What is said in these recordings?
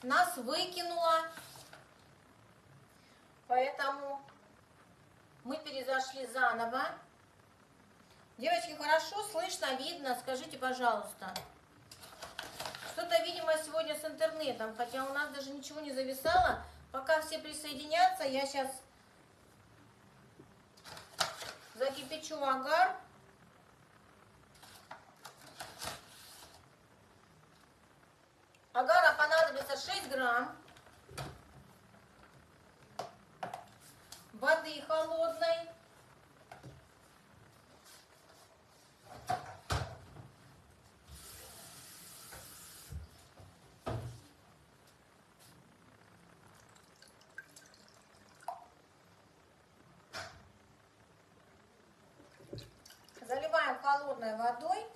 нас выкинуло, поэтому мы перезашли заново. Девочки, хорошо слышно, видно? Скажите, пожалуйста. Что-то, видимо, сегодня с интернетом, хотя у нас даже ничего не зависало. Пока все присоединятся, я сейчас закипячу агар. Агара понадобится 6 грамм. Воды холодной. Заливаем холодной водой.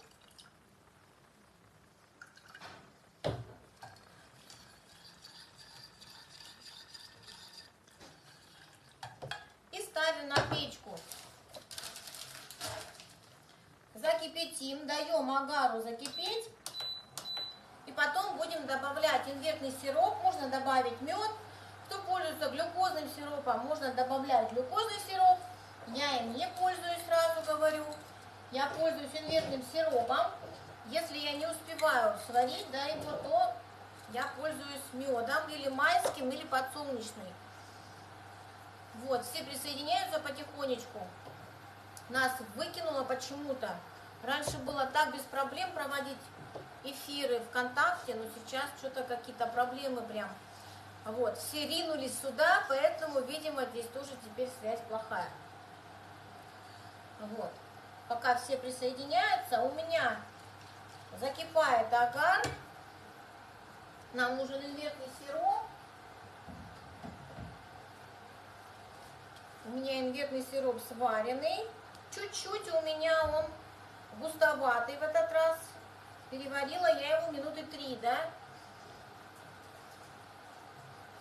И ставим на печку. Закипятим, даем агару закипеть. И потом будем добавлять имбирный сироп. Можно добавить мед. Кто пользуется глюкозным сиропом, можно добавлять глюкозный сироп. Я им не пользуюсь, сразу говорю. Я пользуюсь имбирным сиропом. Если я не успеваю сварить, да, его, то я пользуюсь медом, или майским, или подсолнечным. Вот, все присоединяются потихонечку. Нас выкинуло почему-то. Раньше было так без проблем проводить эфиры ВКонтакте, но сейчас что-то какие-то проблемы прям. Вот, все ринулись сюда, поэтому, видимо, здесь тоже теперь связь плохая. Вот. Пока все присоединяются, у меня закипает агар. Нам нужен имбирный сироп. У меня имбирный сироп сваренный. Чуть-чуть у меня он густоватый в этот раз. Переварила я его минуты 3, да?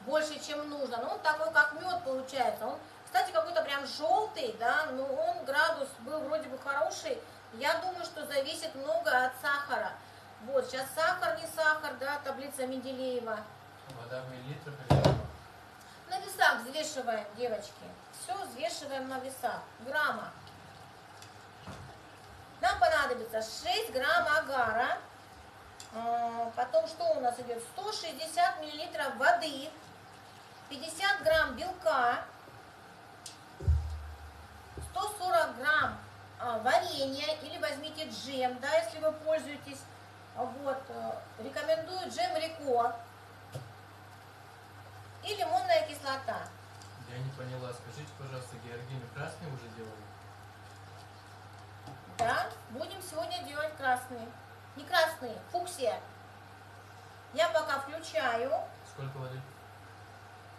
Больше, чем нужно. Но он такой, как мед получается. Он, кстати, какой-то прям желтый, да, но он градус был вроде бы хороший. Я думаю, что зависит много от сахара. Вот, сейчас сахар, не сахар, да, таблица Менделеева. Вода в миллилитрах или? На весах взвешиваем, девочки. Все взвешиваем на весах. Грамма. Нам понадобится 6 грамм агара. Потом что у нас идет? 160 миллилитров воды. 50 грамм белка. 140 грамм варенья. Или возьмите джем, да, если вы пользуетесь. Вот, рекомендую джем Рико. И лимонная кислота. Я не поняла. Скажите, пожалуйста, георгины красные уже делали? Да, будем сегодня делать красные. Не красные, фуксия. Я пока включаю. Сколько воды?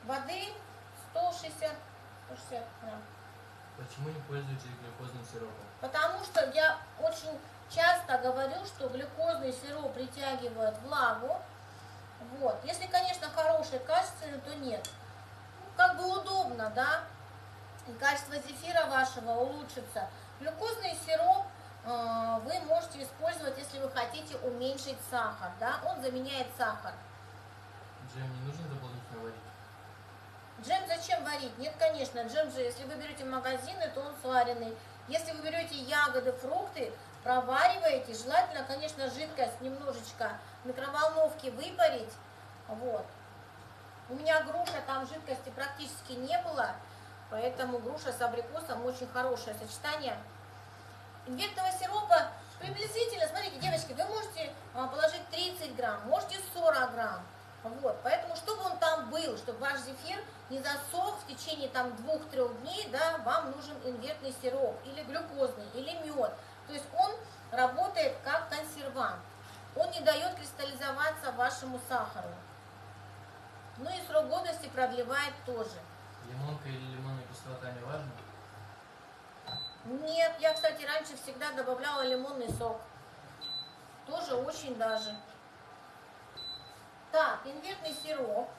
Воды 160 грамм. Почему не пользуетесь глюкозным сиропом? Потому что я очень часто говорю, что глюкозный сироп притягивает влагу. Вот. Если, конечно, хороший, качественный, то нет. Ну, как бы удобно, да? И качество зефира вашего улучшится. Глюкозный сироп вы можете использовать, если вы хотите уменьшить сахар, да? Он заменяет сахар. Джем не нужно дополнительно варить? Джем зачем варить? Нет, конечно, джем же, если вы берете магазины, то он сваренный. Если вы берете ягоды, фрукты, провариваете, желательно, конечно, жидкость немножечко в микроволновке выпарить. Вот. У меня груша, там жидкости практически не было, поэтому груша с абрикосом очень хорошее сочетание. Имбирного сиропа приблизительно, смотрите, девочки, вы можете положить 30 грамм, можете 40 грамм. Вот, поэтому, чтобы он там был, чтобы ваш зефир не засох в течение там 2-3 дней, да, вам нужен имбирный сироп, или глюкозный, или мед. То есть он работает как консервант. Он не дает кристаллизоваться вашему сахару. Ну и срок годности продлевает тоже. Лимонка или лимонная кислота не важно? Нет, я, кстати, раньше всегда добавляла лимонный сок. Тоже очень даже. Так, имбирный сироп.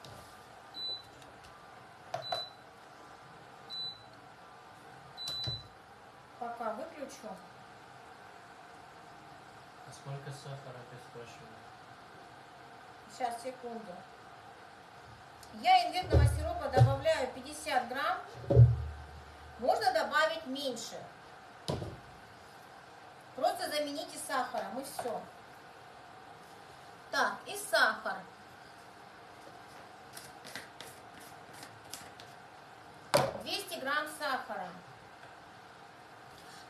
Пока выключу. А сколько сахара, ты спрашиваешь? Сейчас, секунду. Я инвертного сиропа добавляю 50 грамм. Можно добавить меньше. Просто замените сахаром и все. Так, и сахар. 200 грамм сахара.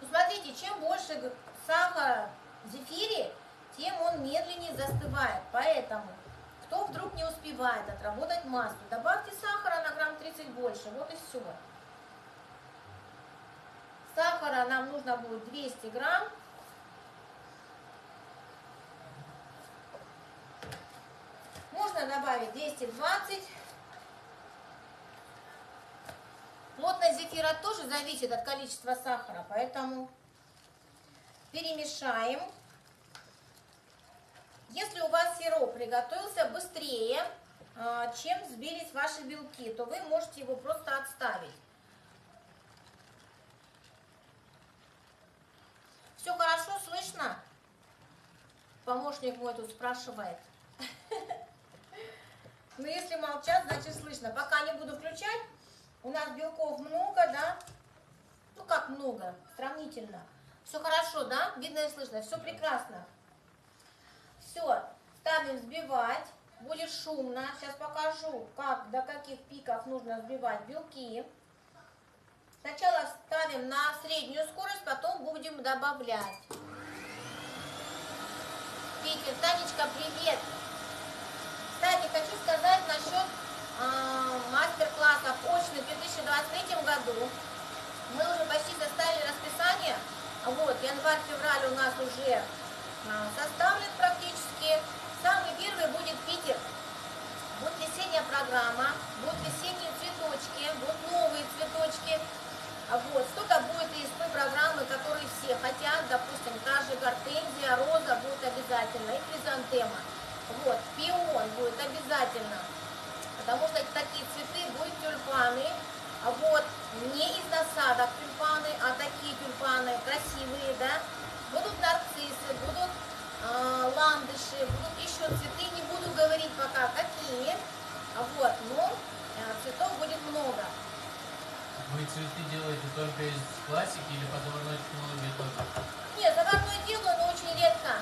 Ну, смотрите, чем больше сахара в зефире, тем он медленнее застывает. Поэтому, кто вдруг не успевает отработать массу, добавьте сахара на грамм 30 больше. Вот и все. Сахара нам нужно будет 200 грамм. Можно добавить 220. Плотность зефира тоже зависит от количества сахара, поэтому перемешаем. Если у вас сироп приготовился быстрее, чем взбились ваши белки, то вы можете его просто отставить. Все хорошо слышно? Помощник мой тут спрашивает. Но если молчат, значит слышно. Пока не буду включать. У нас белков много, да? Ну как много, сравнительно. Все хорошо, да? Видно и слышно. Все прекрасно. Все, ставим взбивать. Будет шумно. Сейчас покажу, как, до каких пиков нужно взбивать белки. Сначала ставим на среднюю скорость, потом будем добавлять. Питер, Танечка, привет! Кстати, хочу сказать насчет мастер-классов очных в 2023 году. Мы уже почти составили расписание. Вот, январь-февраль у нас уже составлен практически. Самый первый будет Питер. Будет весенняя программа, будут весенние цветочки, будут новые цветочки. Вот, что-то будет из той программы, которые все хотят. Допустим, та же гортензия, роза будет обязательно, и хризантема. Вот, пион будет обязательно. Потому что такие цветы будут тюльпаны. А вот не из насадок тюльпаны, а такие тюльпаны красивые, да. Будут нарциссы, будут ландыши, будут еще цветы, не буду говорить пока какие. Вот, но цветов будет много. Вы цветы делаете только из классики или по заводной технологии тоже? Нет, заводной делаю, но очень редко.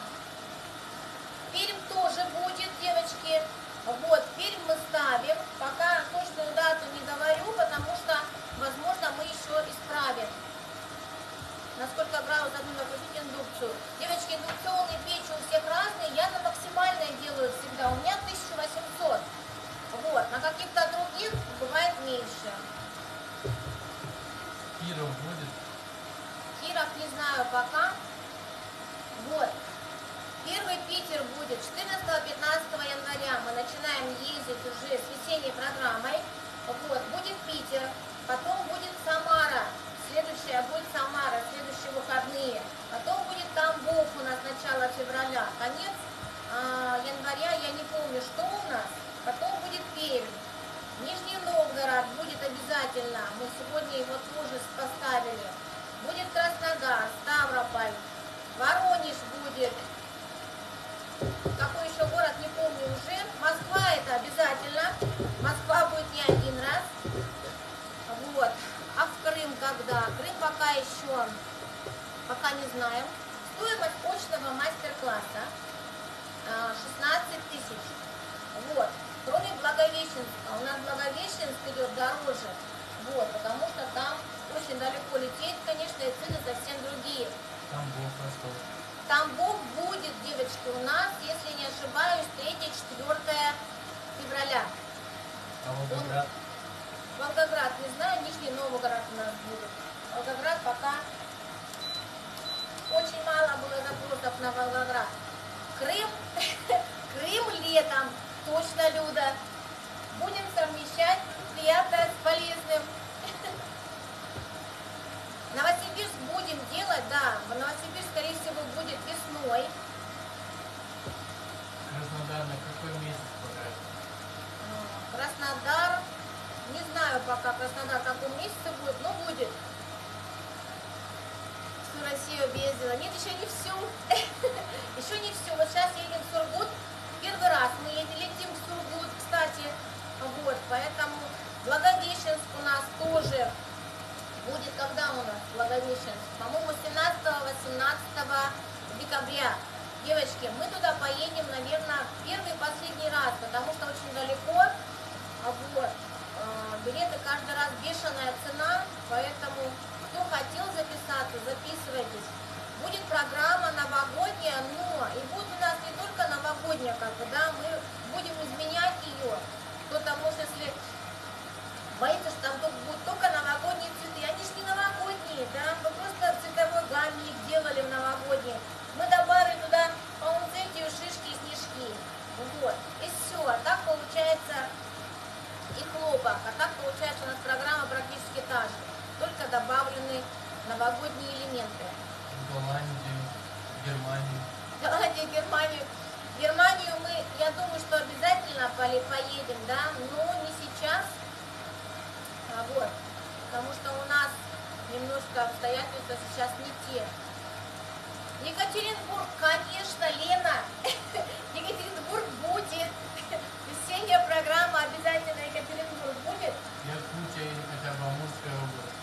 Перм тоже будет, девочки. Вот, перм мы ставим. Пока точную дату не говорю, потому что, возможно, мы еще исправим. На сколько градусов нужно включить индукцию. Девочки, индукционные печи у всех разные. Я на максимальной делаю всегда. У меня 1800. Вот, на каких-то других бывает меньше. Киров будет? Киров не знаю пока. Вот. Первый Питер будет 14-15 января. Мы начинаем ездить уже с весенней программой. Вот. Будет Питер. Потом будет Самара. Следующая будет Самара. Следующие выходные. Потом будет Тамбов у нас начало февраля. Конец января я не помню, что у нас. Потом будет Пермь. Нижний Новгород будет обязательно. Мы сегодня его тоже поставили. Будет Краснодар, Ставрополь, Воронеж будет. Какой еще город, не помню уже. Москва это обязательно. Москва будет не один раз. Вот. А в Крым когда? Крым пока еще, пока не знаем. Стоимость очного мастер-класса 16 тысяч. Вот. Кроме Благовещенска. У нас Благовещенск идет дороже. Вот, потому что там очень далеко лететь, конечно, и цены совсем другие. Тамбов, Ростов. Тамбов будет, девочки, у нас, если не ошибаюсь, 3-4 февраля. А Волгоград? Волгоград, не знаю, Нижний Новгород у нас будет. Волгоград пока очень мало было запросов на Волгоград. Крым, Крым летом, точно, Люда. Будем совмещать приятное с полезным. Новосибирск будем делать, да. Новосибирск, скорее всего, будет весной. Краснодар на какой месяц пока? Краснодар, не знаю пока Краснодар в каком месяце будет, но будет. Всю Россию объездила. Нет, еще не всю. Еще не все. Вот сейчас едем в Сургут. Первый раз мы летим в Сургут, кстати. Вот, Девочки, мы туда поедем, наверное, первый и последний раз, потому что очень далеко. Вот. Билеты каждый раз бешеная цена, поэтому кто хотел записаться, записывайтесь. Будет программа новогодняя, но и будет у нас не только новогодняя, как бы, да, мы будем изменять ее. Кто-то, может, если боится, что там будут только новогодние цветы, они же не новогодние, да, мы просто в цветовой гамме их делали в новогодние. Мы добавили туда паунцетию, шишки и снежки. Вот, и все, так получается и хлопок, а так получается у нас программа практически та же, только добавлены новогодние элементы. Голландию, Германию. Голландию, Германию. Германию мы, я думаю, что обязательно поедем, да, но не сейчас, вот, потому что у нас немножко обстоятельства сейчас не те. Екатеринбург, конечно, Лена, Екатеринбург будет, весенняя программа обязательно Екатеринбург будет. Якутия или хотя бы Амурская область.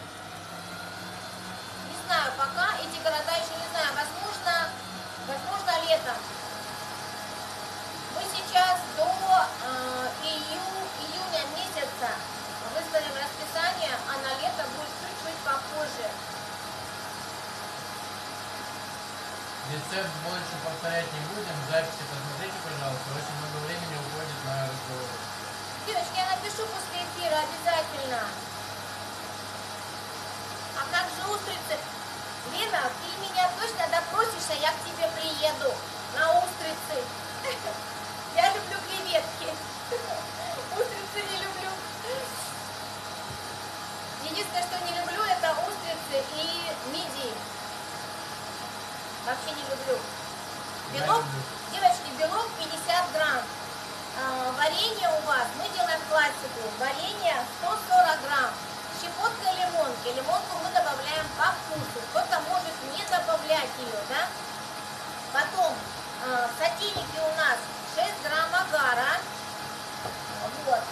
Не знаю, пока эти города еще не знаю, возможно летом. Мы сейчас до июня месяца выставим расписание, а на лето будет чуть-чуть попозже. Рецепт больше повторять не будем, записи посмотрите, пожалуйста, очень много времени уходит на разговоры. Девочки, я напишу после эфира обязательно. А как же устрицы? Лена, ты меня точно допросишься, я к тебе приеду на устрицы. Я люблю креветки. Устрицы не люблю. Единственное, что не люблю, это устрицы и мидии. Вообще не люблю. Белок, девочки, белок 50 грамм. Варенье у вас, мы делаем классику. Варенье 140 грамм. Щепотка лимонки. Лимонку мы добавляем по вкусу. Кто-то может не добавлять ее, да? Потом сотейники у нас 6 грамм агара. Вот.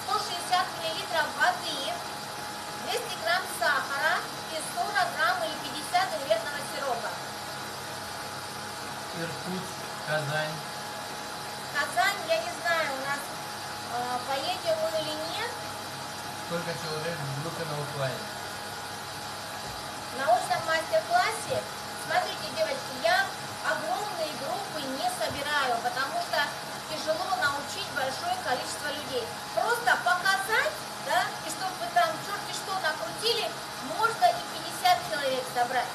160 миллилитров воды. 200 грамм сахара и 40 грамм или 50 имбирного сиропа. Иркутск, Казань. Казань, я не знаю, у нас поедем мы или нет. Сколько человек в группе на оффлайн? На научном мастер-классе, смотрите, девочки, я огромные группы не собираю, потому что тяжело научить большое количество людей. Просто показать, да, и чтобы вы там черти что накрутили, можно и 50 человек собрать.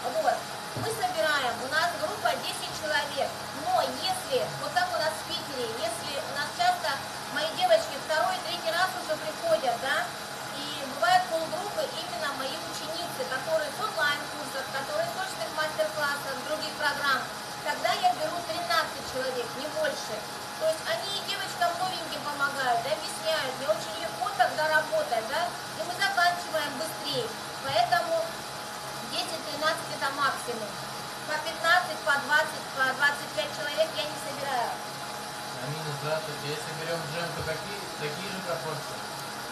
Вот. Мы собираем, у нас группа 10 человек, но если, вот так у нас в Питере, если у нас часто мои девочки второй, третий раз уже приходят, да, и бывают полгруппы именно мои ученицы, которые с онлайн-курсов, которые с точных мастер-классов, других программ, тогда я беру 13 человек, не больше. То есть они девочкам новеньким помогают, объясняют, мне очень легко тогда работать, да, и мы заканчиваем быстрее, поэтому 10-13 это максимум. По 15, по 20, по 25 человек я не собираю. Амина, здравствуйте. Если берем джем, то такие же пропорции?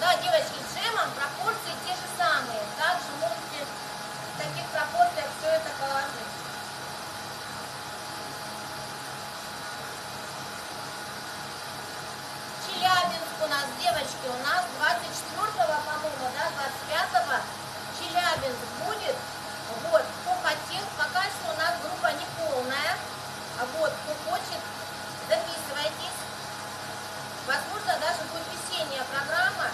Да, девочки, с джемом пропорции те же самые. Также можете в таких пропорциях все это положить. Челябинск у нас, девочки, у нас 24-го, по-моему, да, 25-го Челябинск будет. Вот, кто хотел, пока что у нас группа не полная, а вот, кто хочет, записывайтесь. Возможно, даже будет весенняя программа.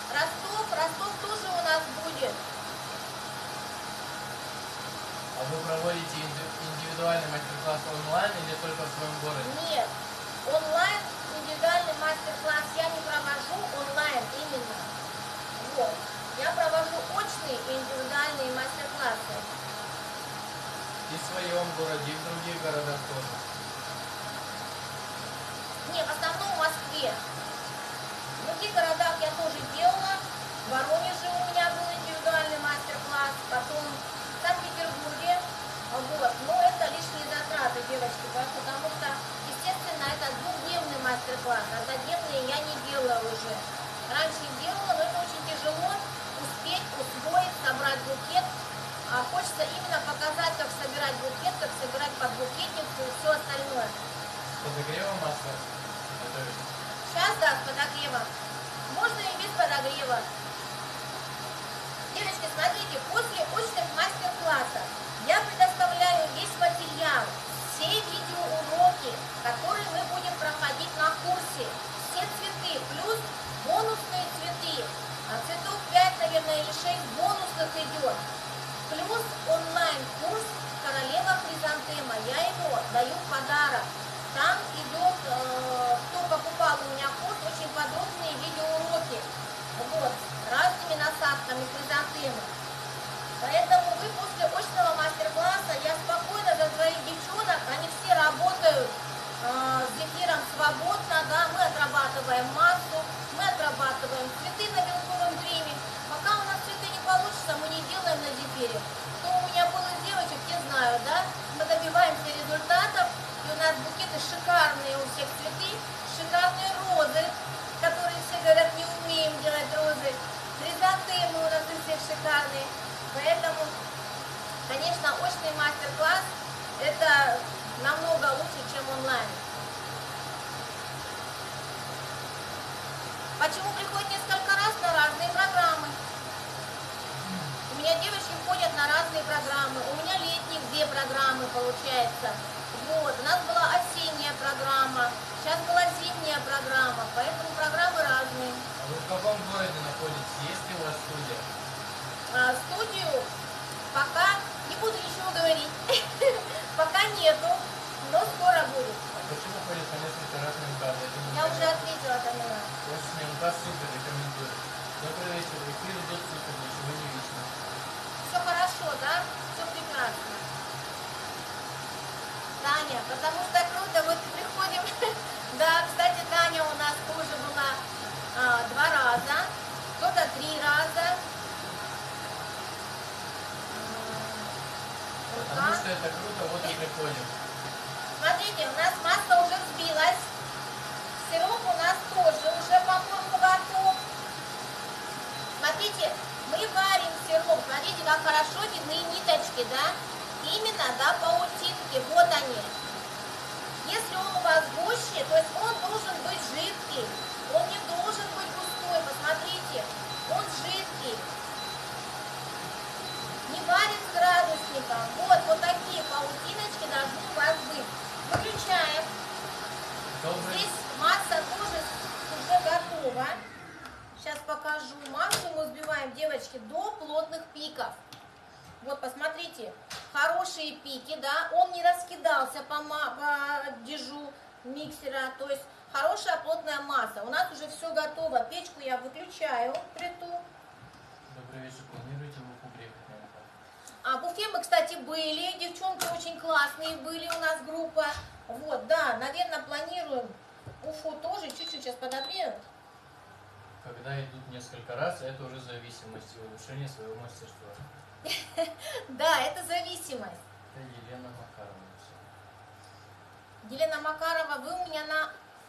Ростов тоже у нас будет. А вы проводите индивидуальный мастер-класс онлайн или только в своем городе? Нет, онлайн индивидуальный мастер-класс я не провожу, онлайн именно. Вот. Я провожу очные и индивидуальные мастер-классы. И в своем городе, и в других городах тоже. Не, в основном в Москве. В других городах я тоже делала. В Воронеже у меня был индивидуальный мастер-класс, потом в Санкт-Петербурге. Вот. Но это лишние затраты, девочки, потому что, естественно, это двухдневный мастер-класс. Однодневные я не делала уже. Раньше делала, но это очень тяжело успеть усвоить, собрать букет. Хочется именно показать, как собирать букет, как собирать подогрева масла готовить? Сейчас, да, с подогревом. Можно и без подогрева. Девочки, смотрите, после очных мастер-классов я предоставляю весь материал, все видеоуроки, которые мы будем проходить на курсе, все цветы, плюс бонусные цветы. Цветов 5, наверное, или 6 бонусных идет. Плюс онлайн-курс «Королева хризантема». Я его даю в подарок. Там идет, кто покупал у меня курс, очень подробные видеоуроки. Вот, разными насадками хризантемы. Поэтому вы после очного мастер-класса, я спокойно за своих девчонок, они все работают с зефиром свободно, да, мы отрабатываем массу, мы отрабатываем цветы на белковом креме. Пока у нас цветы не получится, мы не делаем на зефире. Кто у меня был из девочек, те знают, да, мы добиваемся результатов, и у нас букеты шикарные, у всех цветы, шикарные розы, которые все говорят, не умеем делать розы, хризантемы у нас у всех шикарные. Поэтому, конечно, очный мастер-класс это намного лучше, чем онлайн. Почему приходят несколько раз на разные программы? У меня девочки ходят на разные программы, у меня летних 2 программы получается. Вот, у нас была осенняя программа, сейчас была зимняя программа, поэтому программы разные. А вы в каком городе находитесь? Есть ли у вас студия? Студию пока не буду ничего говорить, пока нету, но скоро будет. А почему ходят по несколько разных МКАД? Я уже ответила, Тамила. Очень МКАД супер, рекомендую. Добрый вечер, эфир идет супер, ничего не видно. Все хорошо, да? Все прекрасно. Таня, потому что круто, вот приходим. Да, кстати, Таня у нас тоже была 2 раза, кто-то 3 раза. Потому что это круто, вот и приходим. Смотрите, у нас масло уже взбилось. Сироп у нас тоже уже, по-моему, готов. Смотрите, мы варим сироп. Смотрите, как хорошо видны ниточки, да? Именно, да, паутинки. Вот они. Если он у вас гуще, то есть он должен быть жидкий. Он не должен быть густой. Посмотрите, он жидкий. Не варим с градусником. Вот такие паутиночки должны у вас быть. Выключаем. Добрый. Здесь масса тоже уже готова. Сейчас покажу. Массу мы взбиваем, девочки, до плотных пиков. Вот, посмотрите, хорошие пики, да, он не раскидался по дежу миксера, то есть хорошая плотная масса. У нас уже все готово. Печку я выключаю, плиту. Добрый вечер, планируете в Уфу приехать на МКАД? А в Уфе мы, кстати, были, девчонки очень классные были у нас группа. Вот, да, наверное, планируем Уфу тоже, чуть-чуть сейчас подогреем. Когда идут несколько раз, это уже зависимость и улучшение своего мастерства. Да, это зависимость. Это Елена Макарова. Елена Макарова, вы у меня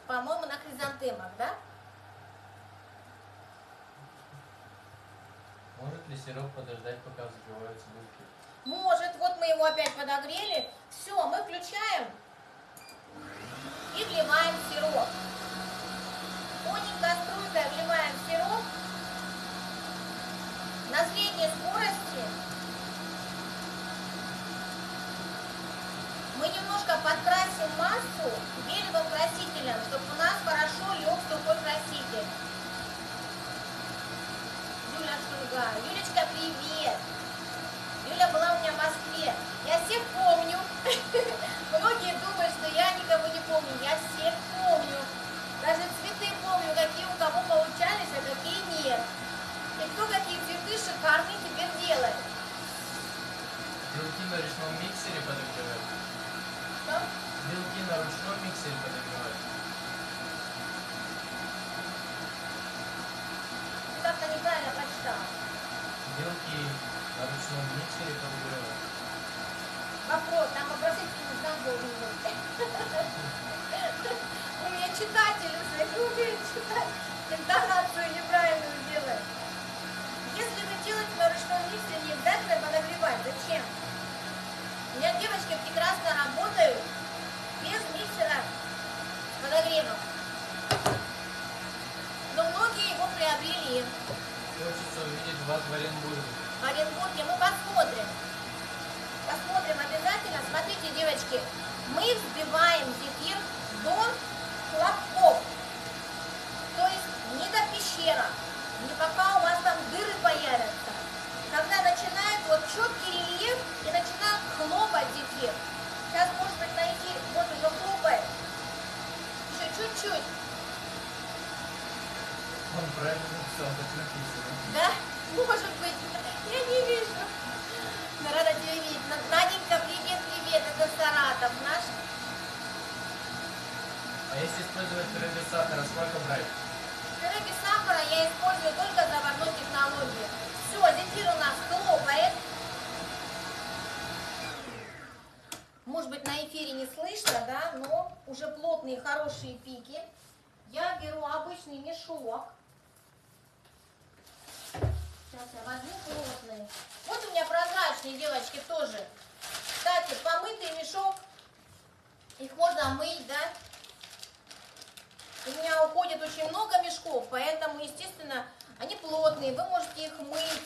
по-моему, на хризантемах, да? Может ли сироп подождать, пока взбиваются булки? Может, вот мы его опять подогрели. Все, мы включаем и вливаем сироп. Тоненькой струйкой вливаем сироп на средней скорости. Мы немножко подкрасим массу гелевым красителем, чтобы у нас хорошо лег сухой краситель. Юля Шульга. Юлечка, привет! Юля была у меня в Москве. Я всех помню. Многие думают, что я никого не помню. Я всех помню. Даже цветы помню, какие у кого получались, а какие нет. И кто какие цветы шикарные теперь делает. Белки на ручном миксере подогревать. Что? Белки на ручном миксере подогревать. Как-то неправильно прочитала. Белки на ручном миксере подогревать. Вопрос, там вопросительный знак должен быть. У меня читатель уже не умеет читать, интонацию неправильную делает. Если вы делаете на ручном миксере, не обязательно подогревать. Зачем? У меня девочки прекрасно работают без миксера подогревом. Но многие его приобрели. Хочется увидеть вас в Оренбурге. В Оренбурге мы посмотрим. Посмотрим обязательно. Смотрите, девочки, мы взбиваем зефир до хлопков. То есть не до пещера, не пока у вас там дыры появятся. Когда начинает вот четкий рельеф и начинает хлопать зефир. Сейчас, может быть, найти, вот уже хлопает. Еще чуть-чуть. Он правильно написал, так написано. Да? Может быть. Я не вижу. Но рада тебя видеть. Наденька, привет, это Саратов наш. А если использовать пюре без сахара, сколько брать? Пюре без сахара я использую только заварной технологии. Все, зефир у нас хлопает. Может быть, на эфире не слышно, да, но уже плотные, хорошие пики. Я беру обычный мешок. Сейчас я возьму плотный. Вот у меня прозрачные, девочки, тоже. Кстати, помытый мешок, их можно мыть, да. У меня уходит очень много мешков, поэтому, естественно, они плотные, вы можете их мыть.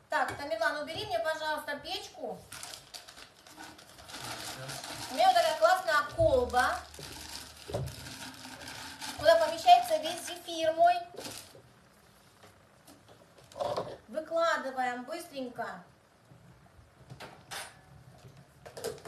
Так, Тамерлан, убери мне, пожалуйста, печку. У меня вот такая классная колба, куда помещается весь зефир мой. Выкладываем быстренько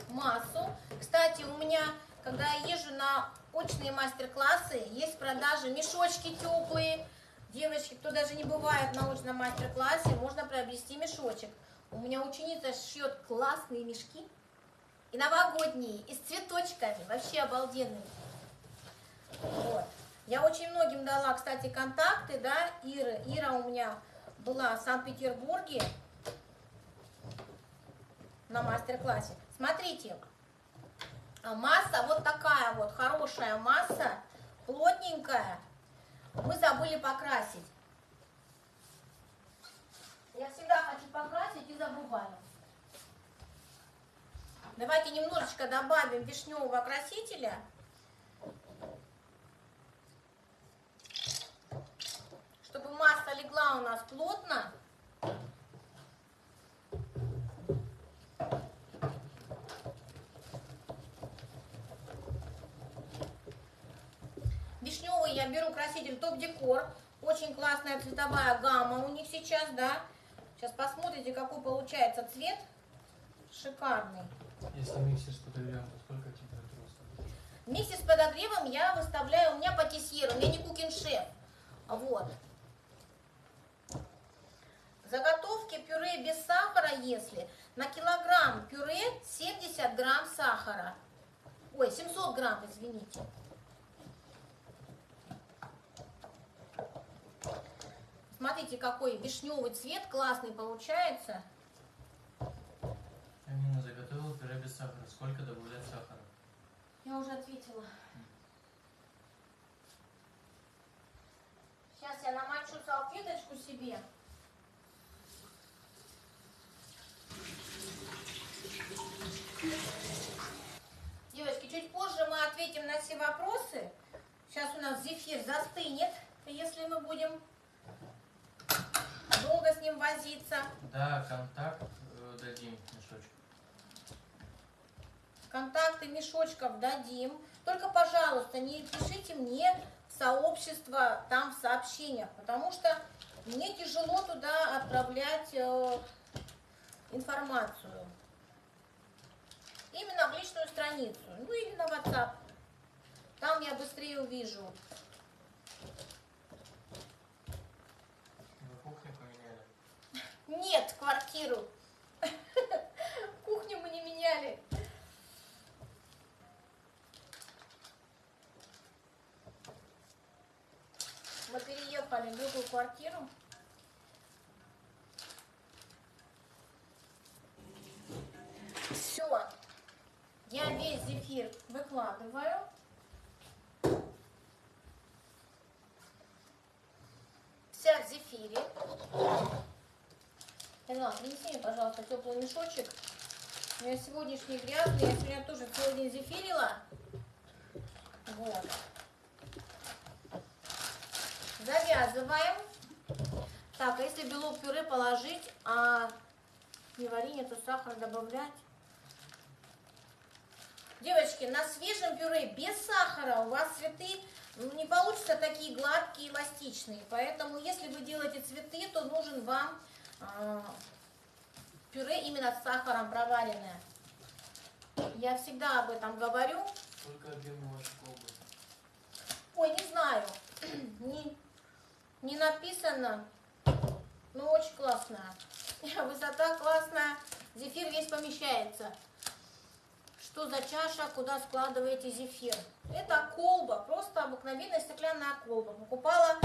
массу. Кстати, у меня, когда я езжу на очные мастер-классы, есть в продаже мешочки теплые. Девочки, кто даже не бывает на очном мастер-классе, можно приобрести мешочек. У меня ученица шьет классные мешки. И новогодние, и с цветочками. Вообще обалденные. Вот. Я очень многим дала, кстати, контакты, да, Иры. Ира у меня была в Санкт-Петербурге на мастер-классе. Смотрите, масса вот такая вот, хорошая масса, плотненькая. Мы забыли покрасить. Я всегда хочу покрасить и забываю. Давайте немножечко добавим вишневого красителя. Чтобы масса легла у нас плотно. Вишневый я беру краситель Топ Декор. Очень классная цветовая гамма у них сейчас, да. Сейчас посмотрите, какой получается цвет. Шикарный. Если миксер с подогревом, то сколько температура ставить? Миксер с подогревом я выставляю, у меня патиссьер, у меня не кукинг-шеф. Вот. Заготовки пюре без сахара, если на килограмм пюре 70 грамм сахара. Ой, 700 грамм, извините. Смотрите, какой вишневый цвет классный получается. Амина заготовила пюре без сахара. Сколько добавлять сахара? Я уже ответила. Сейчас я намочу салфеточку себе. Девочки, чуть позже мы ответим на все вопросы. Сейчас у нас зефир застынет, если мы будем долго с ним возиться. Да, контакт дадим мешочек. Контакты мешочков дадим. Только, пожалуйста, не пишите мне в сообщество, там в сообщениях, потому что мне тяжело туда отправлять информацию. Именно в личную страницу, ну или на WhatsApp. Там я быстрее увижу. Вы кухню поменяли? Нет, квартиру. Кухню мы не меняли. Мы переехали в другую квартиру. Все. Я весь зефир выкладываю. Вся в зефире. Элла, принеси мне, пожалуйста, теплый мешочек с У меня сегодняшний грязный, я сегодня тоже целый день зефирила. Вот. Завязываем. Так, а если белок пюре положить, а не варенье, то сахар добавлять. Девочки, на свежем пюре без сахара у вас цветы не получатся такие гладкие, эластичные. Поэтому, если вы делаете цветы, то нужен вам пюре именно с сахаром проваренное. Я всегда об этом говорю. Сколько объема вашей колбы? Ой, не знаю. Не написано. Но очень классная. Высота классная. Зефир весь помещается. Что за чаша, куда складываете зефир? Это колба, просто обыкновенная стеклянная колба. Покупала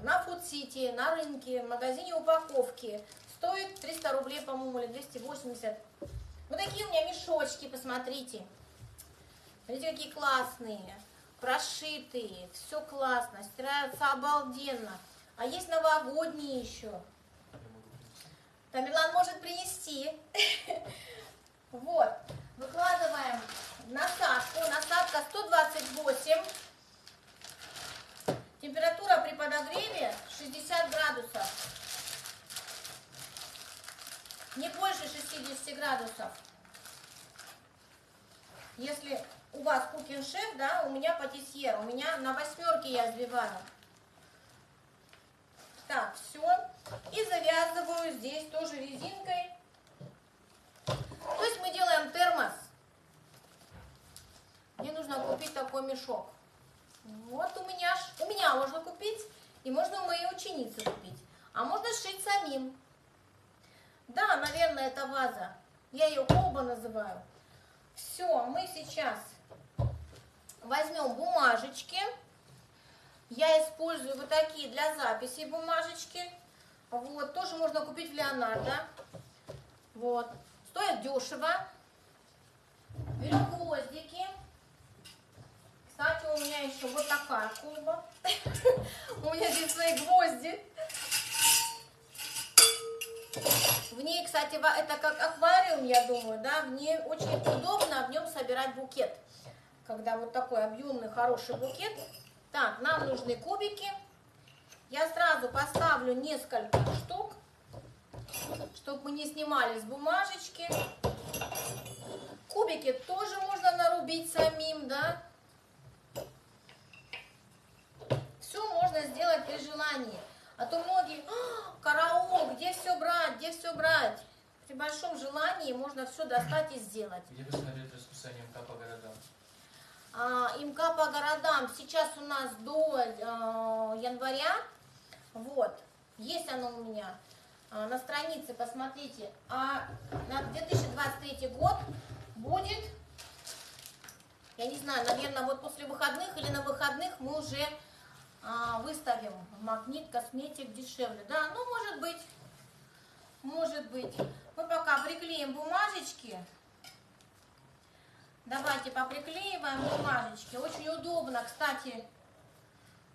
на Фудсити, на рынке, в магазине упаковки. Стоит 300 рублей, по-моему, или 280. Вот такие у меня мешочки, посмотрите. Смотрите, какие классные, прошитые, все классно, стираются обалденно. А есть новогодние еще. Тамерлан может принести. Вот. Выкладываем насадку. Насадка 128. Температура при подогреве 60 градусов. Не больше 60 градусов. Если у вас кухен-шеф, да, у меня патиссьер. У меня на 8 я взбиваю. Так, все. И завязываю здесь тоже резинкой. То есть мы делаем термос. Мне нужно купить такой мешок. Вот у меня можно купить, и можно у моей ученицы купить. А можно сшить самим. Да, наверное, это ваза. Я ее колба называю. Все, мы сейчас возьмем бумажечки. Я использую вот такие для записи бумажечки. Вот, тоже можно купить в Леонардо. Вот. Стоит дешево. Берем гвоздики. Кстати, у меня еще вот такая колба. У меня здесь свои гвозди. В ней, кстати, это как аквариум, я думаю, да, в ней очень удобно в нем собирать букет. Когда вот такой объемный, хороший букет. Так, нам нужны кубики. Я сразу поставлю несколько штук, чтобы мы не снимали с бумажечки. Кубики тоже можно нарубить самим, да. Все можно сделать при желании. А то многие, караул, где все брать, где все брать. При большом желании можно все достать и сделать. Где посмотреть расписание МК по городам? МК по городам сейчас у нас до января. Вот. Есть оно у меня на странице, посмотрите. А на 2023 год будет, я не знаю, наверное, вот после выходных или на выходных мы уже выставим Магнит Косметик дешевле. Да, ну может быть. Может быть. Мы пока приклеим бумажечки. Давайте поприклеиваем бумажечки. Очень удобно, кстати,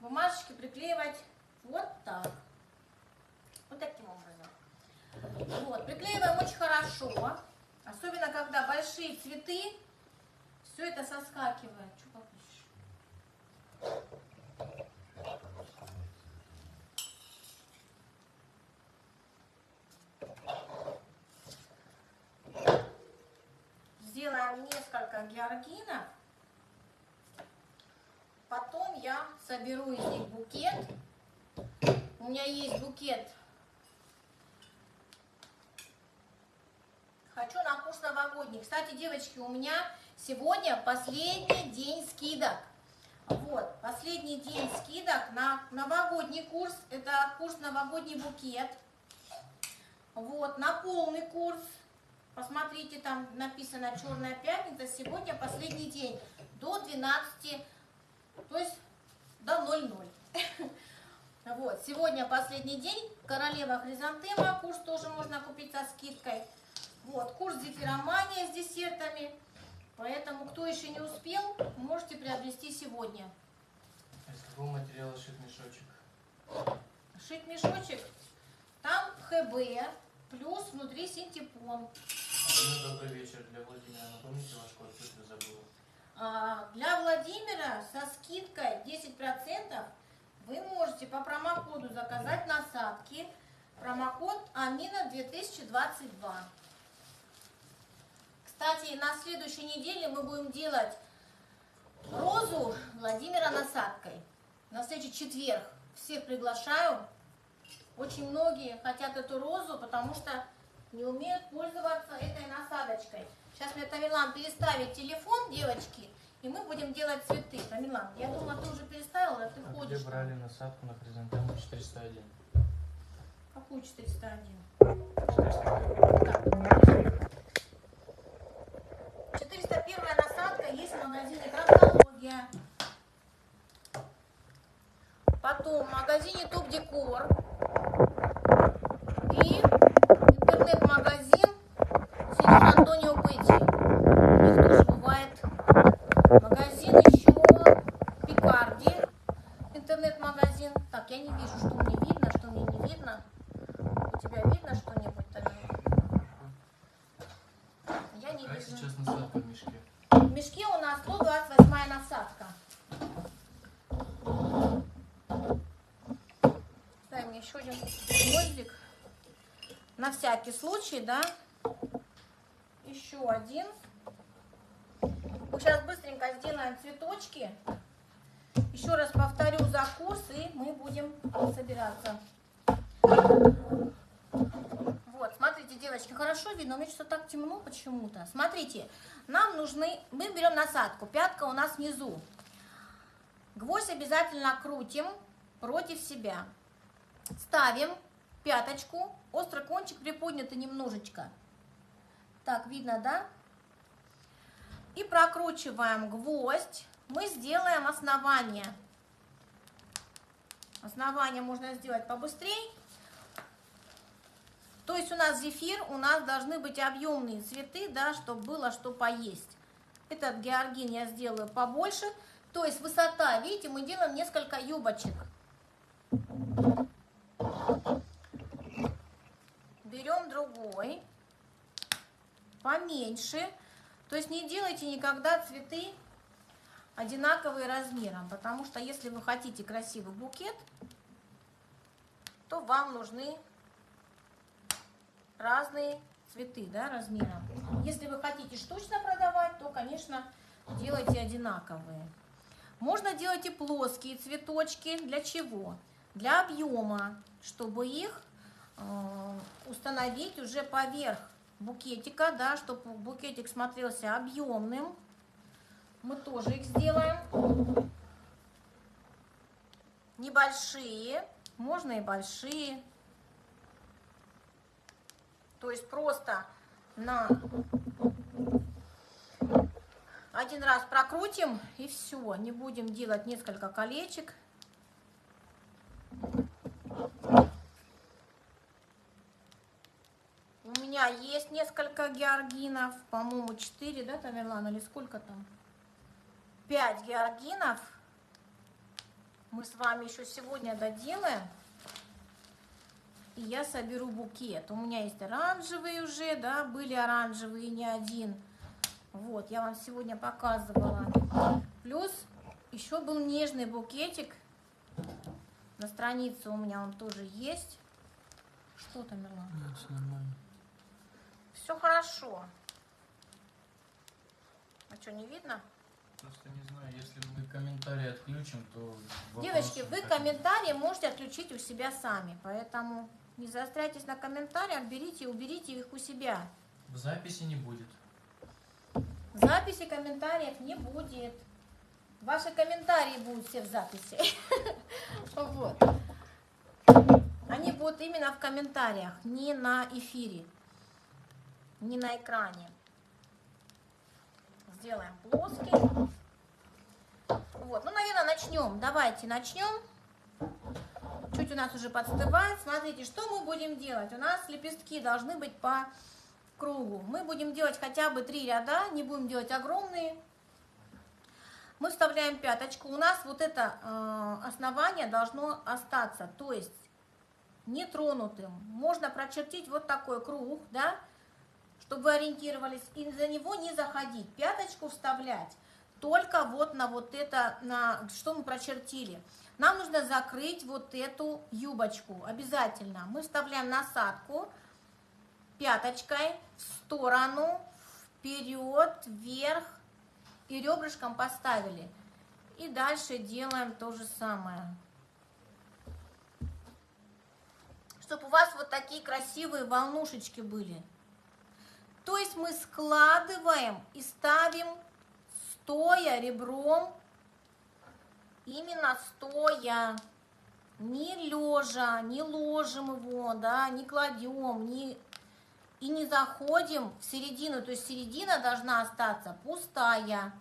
бумажечки приклеивать вот так. Вот таким образом. Вот, приклеиваем очень хорошо. Особенно, когда большие цветы, все это соскакивает. Что попишешь? Сделаем несколько георгинов. Потом я соберу из них букет. У меня есть букет. Хочу на курс новогодний. Кстати, девочки, у меня сегодня последний день скидок. Вот, последний день скидок на новогодний курс. Это курс новогодний букет. Вот, на полный курс. Посмотрите, там написано «Черная пятница». Сегодня последний день. До 12, то есть до 00. Вот, сегодня последний день. Королева хризантема. Курс тоже можно купить со скидкой. Вот, курс зефиромания с десертами. Поэтому, кто еще не успел, можете приобрести сегодня. Из какого материала шит мешочек? Шить мешочек. Там ХБ, плюс внутри синтепон. Ну, добрый вечер для Владимира. Напомните ваш код, если забыла. Для Владимира со скидкой 10% вы можете по промокоду заказать насадки. Промокод Амина 2022. Кстати, на следующей неделе мы будем делать розу Владимира насадкой. На следующий четверг. Всех приглашаю. Очень многие хотят эту розу, потому что не умеют пользоваться этой насадочкой. Сейчас мне Тамерлан переставит телефон, девочки, и мы будем делать цветы. Тамерлан, я думала, ты уже переставила, а ты ходишь. Где брали насадку на хризантему 401? Какую 401? 401 насадка есть в магазине «Травмология». Потом в магазине «Топ Декор». И интернет-магазин Синин Антонио Петти. У них тоже бывает магазин еще Пикарди. Интернет-магазин. Так, я не вижу, что мне видно, что мне не видно. У тебя видно что-нибудь, Тамила? Я не Какая вижу. сейчас насадка в мешке? В мешке у нас 128 насадка. Дай мне еще один гвоздик. На всякий случай, да? Еще один. Мы сейчас быстренько сделаем цветочки. Еще раз повторю за курс, и мы будем собираться. Вот, смотрите, девочки, хорошо видно. У меня что-то так темно почему-то. Смотрите, нам нужны... Мы берем насадку. Пятка у нас внизу. Гвоздь обязательно крутим против себя. Ставим пяточку. Острый кончик приподнятый немножечко. Так, видно, да? И прокручиваем гвоздь. Мы сделаем основание. Основание можно сделать побыстрее. То есть у нас зефир, у нас должны быть объемные цветы, да, чтобы было что поесть. Этот георгин я сделаю побольше. То есть высота, видите, мы делаем несколько юбочек. Берем другой, поменьше. То есть не делайте никогда цветы одинаковые размером, потому что если вы хотите красивый букет, то вам нужны разные цветы, да, размером. Если вы хотите штучно продавать, то, конечно, делайте одинаковые. Можно делать и плоские цветочки. Для чего? Для объема, чтобы их установить уже поверх букетика, да, чтобы букетик смотрелся объемным. Мы тоже их сделаем. Небольшие, можно и большие. То есть просто на один раз прокрутим и все. Не будем делать несколько колечек. У меня есть несколько георгинов, по-моему, 4, да, Тамерлан, или сколько там? 5 георгинов. Мы с вами еще сегодня доделаем. И я соберу букет. У меня есть оранжевые уже, да, были оранжевые не один. Вот, я вам сегодня показывала. Плюс еще был нежный букетик. На странице у меня он тоже есть. Что, Тамерлан? Все нормально. Все хорошо. А что, не видно? Просто не знаю, если мы комментарии отключим, то... Девочки, вы комментарии можете отключить у себя сами. Поэтому не заостряйтесь на комментариях, берите и уберите их у себя. В записи не будет. Записи комментариев не будет. Ваши комментарии будут все в записи. Вот. Они будут именно в комментариях, не на эфире, не на экране. Сделаем плоский. Вот, ну, наверное, начнем. Давайте начнем. Чуть у нас уже подстывает. Смотрите, что мы будем делать. У нас лепестки должны быть по кругу. Мы будем делать хотя бы 3 ряда, не будем делать огромные. Мы вставляем пяточку. У нас вот это основание должно остаться, то есть нетронутым. Можно прочертить вот такой круг, да, чтобы вы ориентировались, и за него не заходить. Пяточку вставлять только вот на вот это, на что мы прочертили. Нам нужно закрыть вот эту юбочку обязательно. Мы вставляем насадку пяточкой в сторону, вперед, вверх и ребрышком поставили. И дальше делаем то же самое. Чтобы у вас вот такие красивые волнушечки были. То есть мы складываем и ставим стоя ребром, именно стоя, не лежа, не ложим его, да, не кладем, и не заходим в середину, то есть середина должна остаться пустая.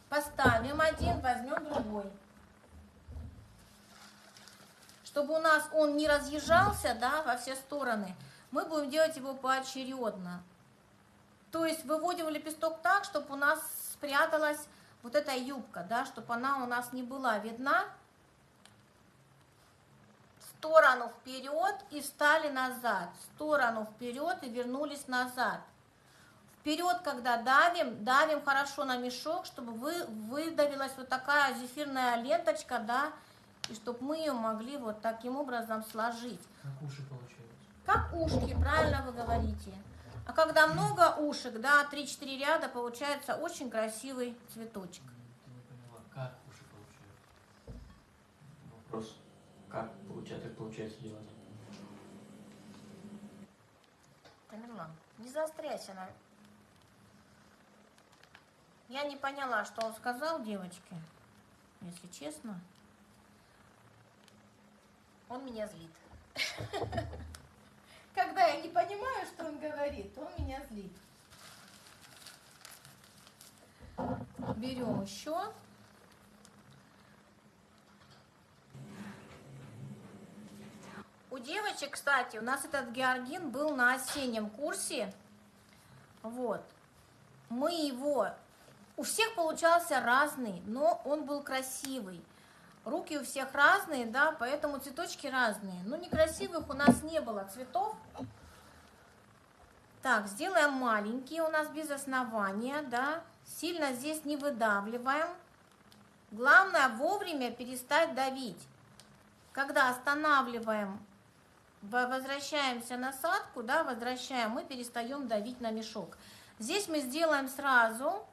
Поставим один, возьмем другой. Чтобы у нас он не разъезжался, да, во все стороны, мы будем делать его поочередно. То есть выводим лепесток так, чтобы у нас спряталась вот эта юбка, да, чтобы она у нас не была видна. В сторону вперед и встали назад. В сторону вперед и вернулись назад. Вперед, когда давим, давим хорошо на мешок, чтобы выдавилась вот такая зефирная ленточка, да, и чтобы мы ее могли вот таким образом сложить. Как уши получаются. Как ушки, правильно вы говорите. А когда много ушек, да, 3-4 ряда, получается очень красивый цветочек. Ты не поняла, как уши получаются? Вопрос, как получается делать? Тамерлан, не заостряйся на... Я не поняла, что он сказал, девочки, если честно. Он меня злит. Когда я не понимаю, что он говорит, он меня злит. Берем еще. У девочек, кстати, у нас этот георгин был на осеннем курсе. Вот. Мы его... У всех получался разный, но он был красивый. Руки у всех разные, да, поэтому цветочки разные. Но некрасивых у нас не было цветов. Так, сделаем маленькие у нас без основания, да. Сильно здесь не выдавливаем. Главное вовремя перестать давить. Когда останавливаем, возвращаемся насадку, да, возвращаем, мы перестаем давить на мешок. Здесь мы сделаем сразу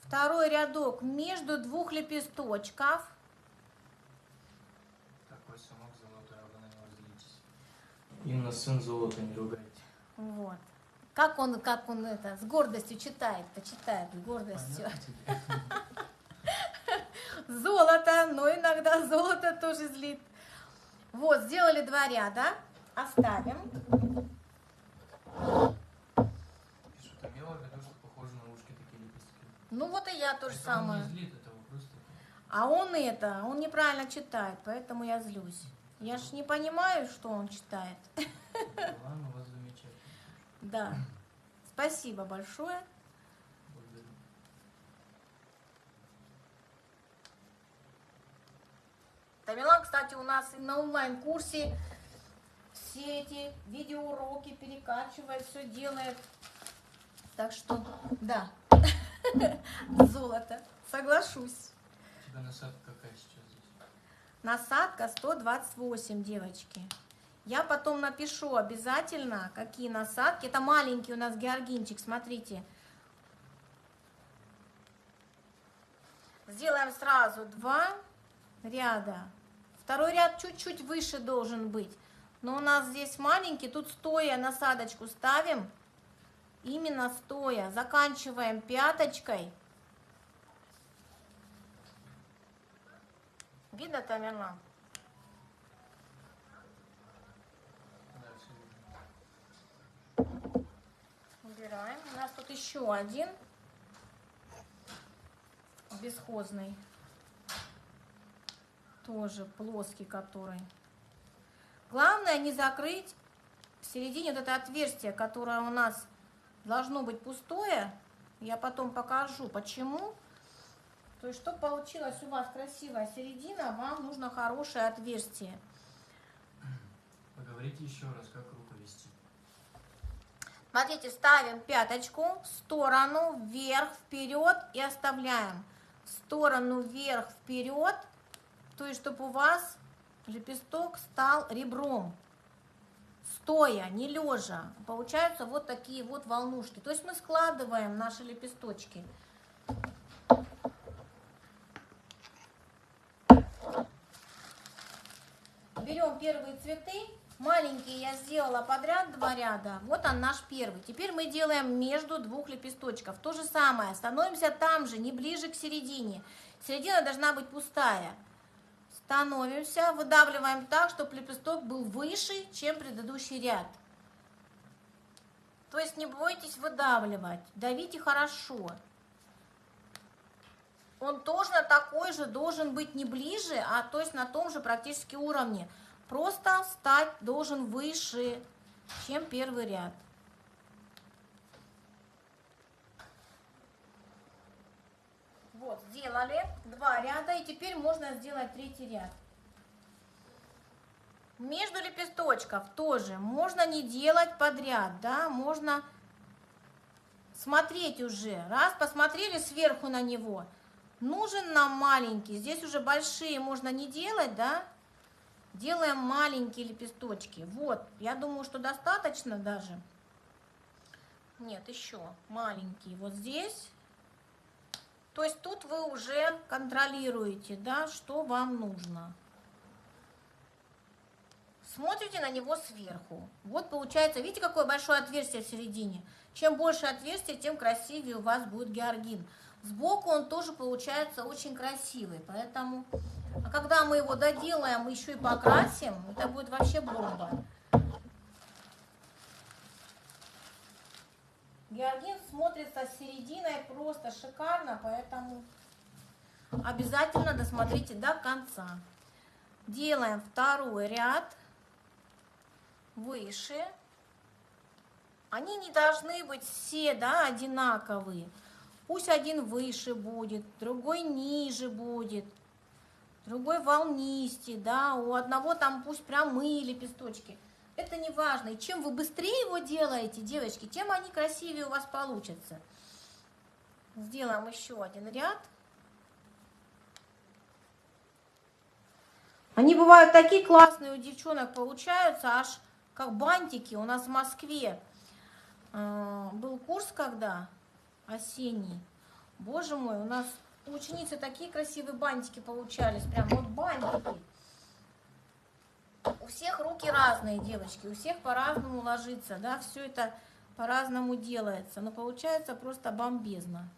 второй рядок между двух лепесточков. Такой самок золотой, а вы на него злитесь. Именно сын золота, не ругайте. Вот. Как он это, с гордостью читает, почитает, с гордостью. Золото, но иногда золото тоже злит. Вот, сделали 2 ряда, оставим. Пишут, а мело для того, что похоже на ушки такие лепестки. Ну вот и я то же Это самое. Он не злит, это вы просто... А он неправильно читает, поэтому я злюсь. Я ж не понимаю, что он читает. Ладно, у вас замечательно. Да. Спасибо большое. Благодарю. Тамерлан, кстати, у нас и на онлайн-курсе все эти видеоуроки перекачивает, все делает. Так что, да, золото, соглашусь. У тебя насадка какая сейчас здесь? Насадка 128, девочки. Я потом напишу обязательно, какие насадки. Это маленький у нас георгинчик, смотрите. Сделаем сразу 2 ряда. Второй ряд чуть-чуть выше должен быть. Но у нас здесь маленький, тут стоя насадочку ставим. Именно стоя. Заканчиваем пяточкой. Видно, Тамерлан? Да, все видно. Убираем. У нас тут еще один бесхозный. Тоже плоский, который. Главное не закрыть в середине вот это отверстие, которое у нас должно быть пустое. Я потом покажу, почему. То есть, чтобы получилась у вас красивая середина, вам нужно хорошее отверстие. Поговорите Повторите еще раз, как руку вести. Смотрите, ставим пяточку в сторону, вверх, вперед и оставляем. В сторону, вверх, вперед, то есть, чтобы у вас лепесток стал ребром, стоя, не лежа. Получаются вот такие вот волнушки. То есть мы складываем наши лепесточки. Берем первые цветы. Маленькие я сделала подряд 2 ряда. Вот он наш первый. Теперь мы делаем между 2 лепесточков. То же самое. Становимся там же, не ближе к середине. Середина должна быть пустая. Становимся, выдавливаем так, чтобы лепесток был выше, чем предыдущий ряд. То есть не бойтесь выдавливать. Давите хорошо. Он точно такой же должен быть не ближе, а то есть на том же практически уровне. Просто стать должен выше, чем первый ряд. Вот, сделали 2 ряда, и теперь можно сделать 3-й ряд. Между лепесточков тоже можно не делать подряд, да, можно смотреть уже. Раз, посмотрели сверху на него, нужен нам маленький, здесь уже большие можно не делать, да. Делаем маленькие лепесточки. Вот, я думаю, что достаточно даже. Нет, еще маленькие. Вот здесь. То есть тут вы уже контролируете, да, что вам нужно. Смотрите на него сверху. Вот получается, видите, какое большое отверстие в середине? Чем больше отверстие, тем красивее у вас будет георгин. Сбоку он тоже получается очень красивый, поэтому... А когда мы его доделаем, еще и покрасим, это будет вообще бомба. Георгин смотрится с серединой просто шикарно, поэтому обязательно досмотрите до конца. Делаем 2-й ряд выше. Они не должны быть все, да, одинаковые. Пусть один выше будет, другой ниже будет. Другой волнистый, да, у одного там пусть прямые лепесточки. Это не важно. И чем вы быстрее его делаете, девочки, тем они красивее у вас получатся. Сделаем еще 1 ряд. Они бывают такие классные у девчонок получаются, аж как бантики. У нас в Москве был курс когда осенний. Боже мой, у нас... У ученицы такие красивые бантики получались, прям вот бантики. У всех руки разные, девочки, у всех по-разному ложится, да, все это по-разному делается, но получается просто бомбезно.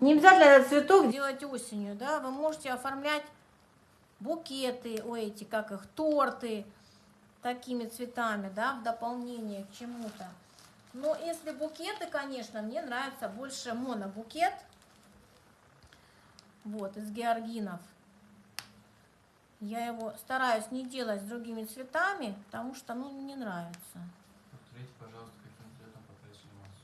Не обязательно этот цветок делать осенью, да, вы можете оформлять букеты, эти, как их, торты такими цветами, да, в дополнение к чему-то. Но если букеты, конечно, мне нравится больше монобукет, вот, из георгинов. Я его стараюсь не делать с другими цветами, потому что, ну, не нравится. Повторите, пожалуйста, каким цветом покрасили массу.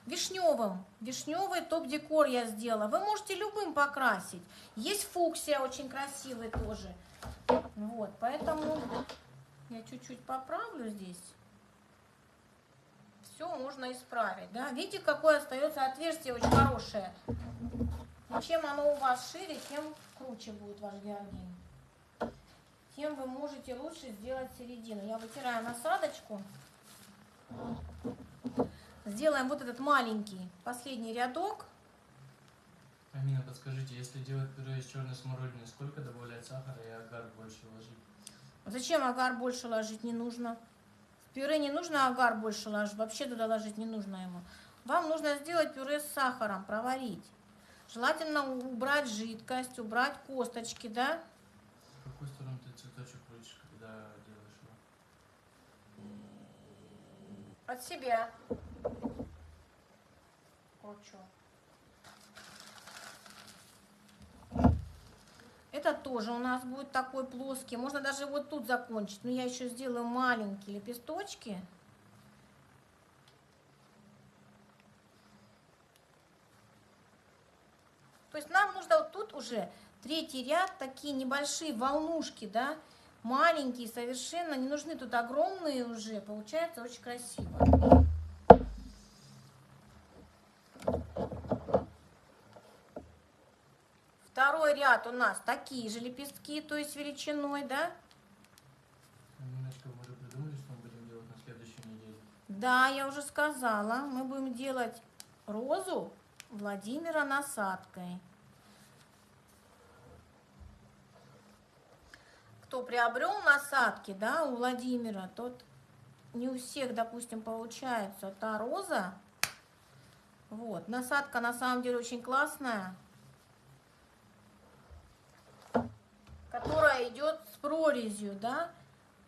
Вишневым. Вишневый топ-декор я сделала. Вы можете любым покрасить. Есть фуксия, очень красивый тоже. Вот, поэтому я чуть-чуть поправлю здесь. Все можно исправить, да. Видите, какое остается отверстие очень хорошее. И чем оно у вас шире, тем круче будет ваш георгин. Тем вы можете лучше сделать середину. Я вытираю насадочку. Сделаем вот этот маленький последний рядок. Амина, подскажите, если делать пюре из черной смородины, сколько добавлять сахара и агар больше ложить? Зачем агар больше ложить не нужно? В пюре не нужно агар больше ложить, вообще туда ложить не нужно ему. Вам нужно сделать пюре с сахаром, проварить. Желательно убрать жидкость, убрать косточки, да? В какую сторону ты цветочек крутишь, когда делаешь его? От себя. Кручу. Это тоже у нас будет такой плоский. Можно даже вот тут закончить. Но я еще сделаю маленькие лепесточки. То есть нам нужно вот тут уже Третий ряд, такие небольшие волнушки, да, маленькие совершенно, не нужны тут огромные уже, получается очень красиво. Второй ряд у нас такие же лепестки, то есть величиной, да. Немножко мы уже придумали, что мы будем делать на следующей неделе. Да, я уже сказала, мы будем делать розу Владимира насадкой. Кто приобрел насадки, да, у Владимира, тот не у всех, допустим, получается та роза. Вот, насадка на самом деле очень классная, которая идет с прорезью, да,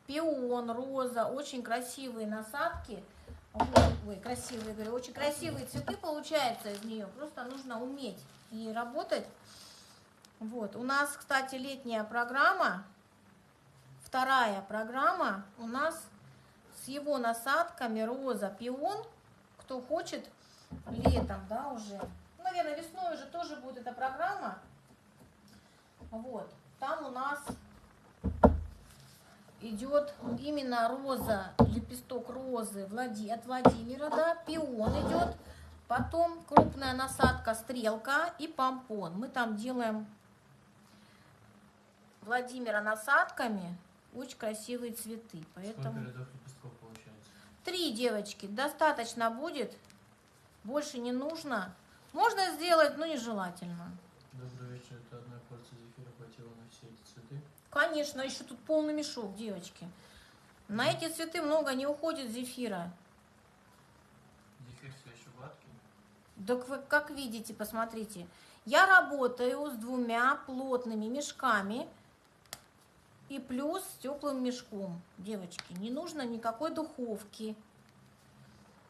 пион, роза, очень красивые насадки. Вот, ой, красивые, говорю, очень красивые цветы получаются из нее, просто нужно уметь и работать. Вот, у нас, кстати, летняя программа, вторая программа у нас с его насадками роза, пион, кто хочет летом, да, уже, наверное, весной уже тоже будет эта программа. Вот, там у нас идет именно роза, лепесток розы от Владимира, да, пион идет, потом крупная насадка, стрелка и помпон. Мы там делаем Владимира насадками, очень красивые цветы, поэтому... Сколько рядов лепестков получается? 3, девочки, достаточно будет, больше не нужно. Можно сделать, но нежелательно. Добрый вечер, это одной порции зефира хватило на все эти цветы? Конечно, еще тут полный мешок, девочки. На эти цветы много не уходит зефира. Зефир все еще гладкий? Так вы как видите, посмотрите. Я работаю с 2 плотными мешками и плюс с теплым мешком. Девочки, не нужно никакой духовки.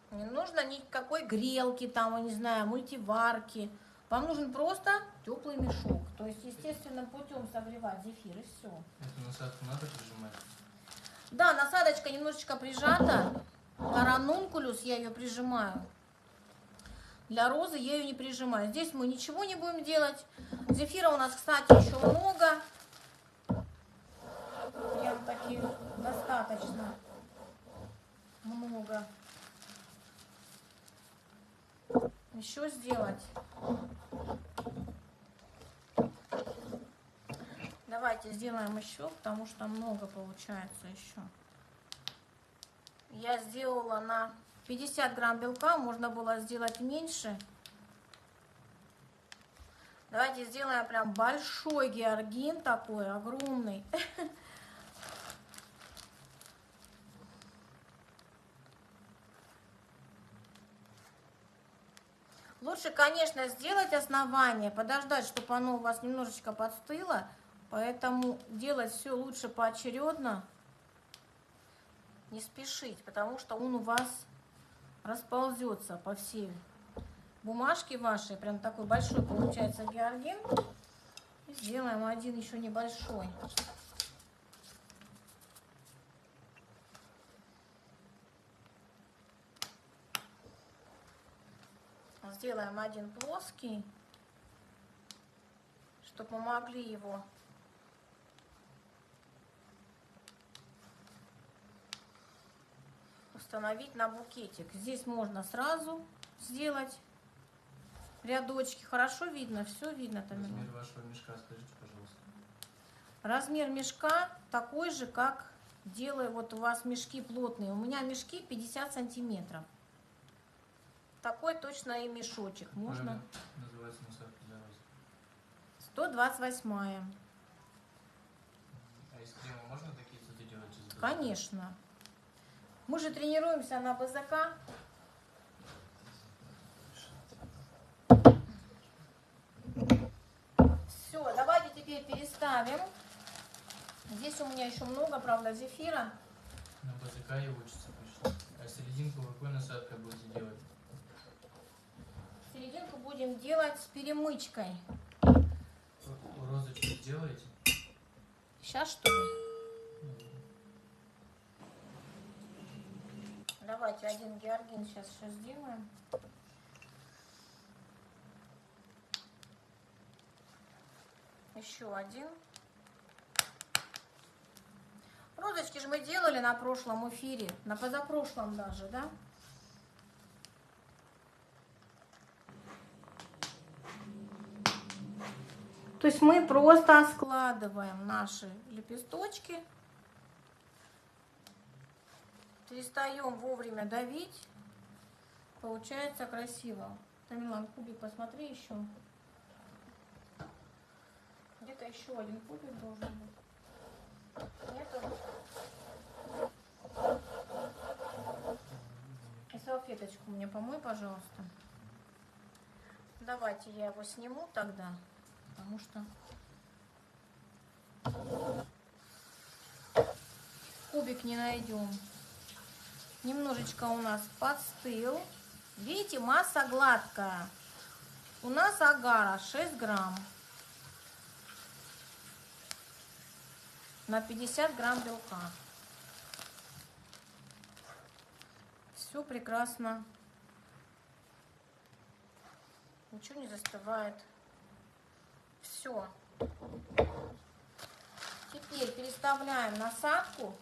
Не нужно никакой грелки, там, я не знаю, мультиварки. Вам нужен просто теплый мешок. То есть естественным путем согревать зефир и все. Эту насадку надо прижимать? Да, насадочка немножечко прижата. Ранункулюс я ее прижимаю. Для розы я ее не прижимаю. Здесь мы ничего не будем делать. Зефира у нас, кстати, еще много. Прям таких достаточно много. Еще сделать. Давайте сделаем еще, потому что много получается еще. Я сделала на 50 грамм белка, можно было сделать меньше. Давайте сделаем прям большой георгин такой, огромный. Лучше, конечно, сделать основание, подождать, чтобы оно у вас немножечко подстыло. Поэтому делать все лучше поочередно. Не спешить, потому что он у вас расползется по всей бумажке вашей. Прям такой большой получается георгин. И сделаем один еще небольшой. Сделаем один плоский, чтобы мы могли его установить на букетик. Здесь можно сразу сделать рядочки. Хорошо видно, все видно. Размер вашего мешка скажите, пожалуйста. Размер мешка такой же, как делаю, вот у вас мешки плотные. У меня мешки 50 сантиметров. Такой точно и мешочек. Можно. Называется насадка для розы. 128-я. А из крема можно такие цветы делать? Конечно. Мы же тренируемся на БЗК. Все, давайте теперь переставим. Здесь у меня еще много, правда, зефира. На БЗК и учится почти. А серединку какой насадкой будете делать? Серединку будем делать с перемычкой. Розочку сделаете? Сейчас что ли? Давайте один георгин сейчас еще сделаем. Еще один. Розочки же мы делали на прошлом эфире, на позапрошлом даже, да? То есть мы просто складываем наши лепесточки, перестаем вовремя давить, получается красиво. Тамилан, кубик посмотри еще. Где-то еще один кубик должен быть. Нету? И салфеточку мне помой, пожалуйста. Давайте я его сниму тогда, потому что кубик не найдем. Немножечко у нас подстыл. Видите, масса гладкая. У нас агара 6 грамм на 50 грамм белка. Все прекрасно. Ничего не застывает. Все. Теперь переставляем насадку.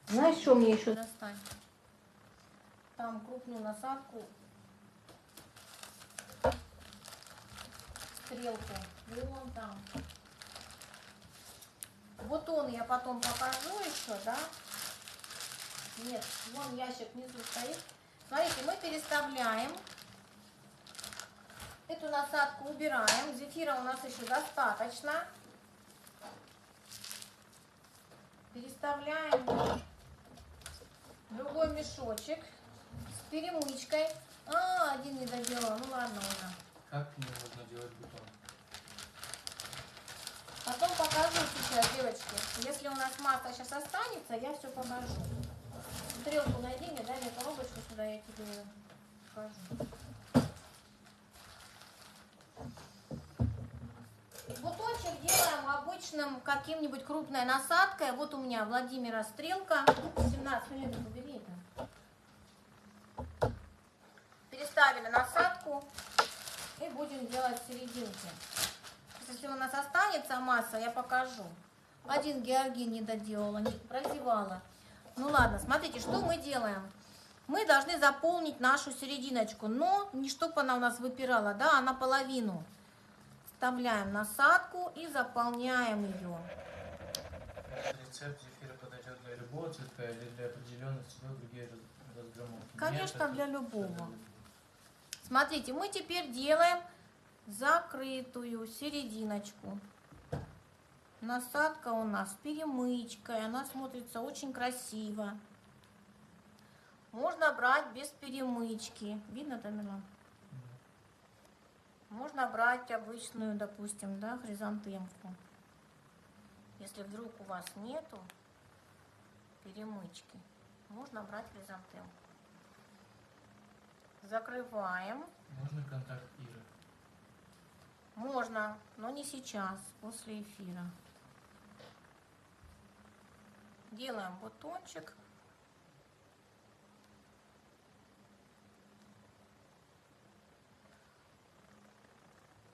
Знаешь, что мне еще достать? Там крупную насадку, стрелку. И вон там. Вот он я потом покажу еще, да? Нет, вон ящик внизу стоит. Смотрите, мы переставляем. Эту насадку убираем. Зефира у нас еще достаточно. Переставляем другой мешочек с перемычкой. Один не доделала. Ну ладно уже. Как не нужно делать бутон? Потом покажу сейчас, девочки. Если у нас масса сейчас останется, я все покажу. Стрелку найди мне, дай мне коробочку сюда, я тебе покажу. Бутончик делаем обычным каким-нибудь крупной насадкой. Вот у меня Владимира стрелка. 17 минут, убери это. Переставили насадку и будем делать серединки. Если у нас останется масса, я покажу. Один георгин не доделала, не прозевала. Ну ладно, смотрите, что мы делаем. Мы должны заполнить нашу серединочку, но не чтобы она у нас выпирала, да, а наполовину. Вставляем насадку и заполняем ее. Рецепт зефира подойдет для любого цветка или для определенных цветов другие разграмовки? Конечно, для любого. Смотрите, мы теперь делаем закрытую серединочку. Насадка у нас перемычкой, она смотрится очень красиво. Можно брать без перемычки. Видно, Тамила? Можно брать обычную, допустим, да, хризантемку. Если вдруг у вас нету перемычки, можно брать хризантемку. Закрываем. Можно контакт Иры? Можно, но не сейчас, после эфира. Делаем бутончик.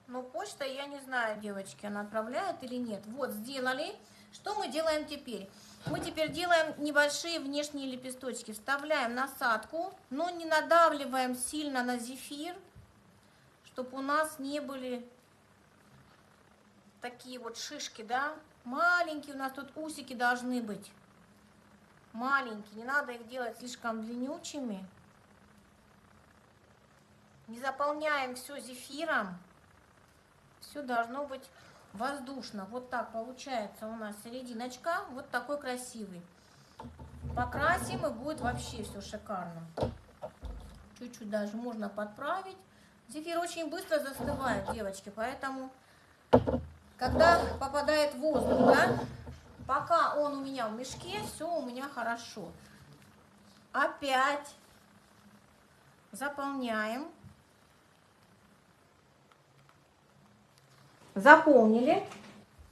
Но почта, я не знаю, девочки, она отправляет или нет. Вот, сделали. Что мы делаем теперь? Мы теперь делаем небольшие внешние лепесточки. Вставляем насадку, но не надавливаем сильно на зефир, чтобы у нас не были такие вот шишки, да? Маленькие у нас тут усики должны быть. Маленькие, не надо их делать слишком длиннючими. Не заполняем все зефиром. Все должно быть воздушно. Вот так получается у нас серединочка. Вот такой красивый. Покрасим, и будет вообще все шикарно. Чуть-чуть даже можно подправить. Зефир очень быстро застывает, девочки. Поэтому, когда попадает воздух, да, пока он у меня в мешке, все у меня хорошо. Опять заполняем. Заполнили.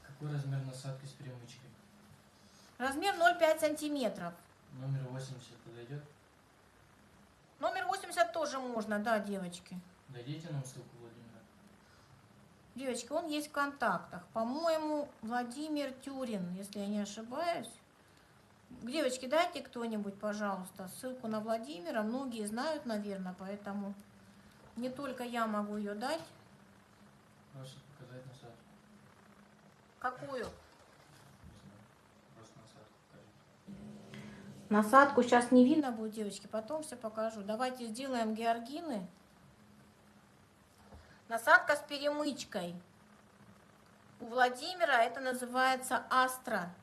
Какой размер насадки с перемычкой? Размер 0,5 сантиметров. Номер 80 подойдет? Номер 80 80 тоже можно, да, девочки. Дадите нам ссылку Владимира? Девочки, он есть в контактах. По-моему, Владимир Тюрин, если я не ошибаюсь. Девочки, дайте кто-нибудь, пожалуйста, ссылку на Владимира. Многие знают, наверное, поэтому не только я могу ее дать. Можете показать насадку? Какую? Не знаю. Просто насадку покажите. Насадку сейчас не видно будет, девочки, потом все покажу. Давайте сделаем георгины. Насадка с перемычкой. У Владимира это называется Астра.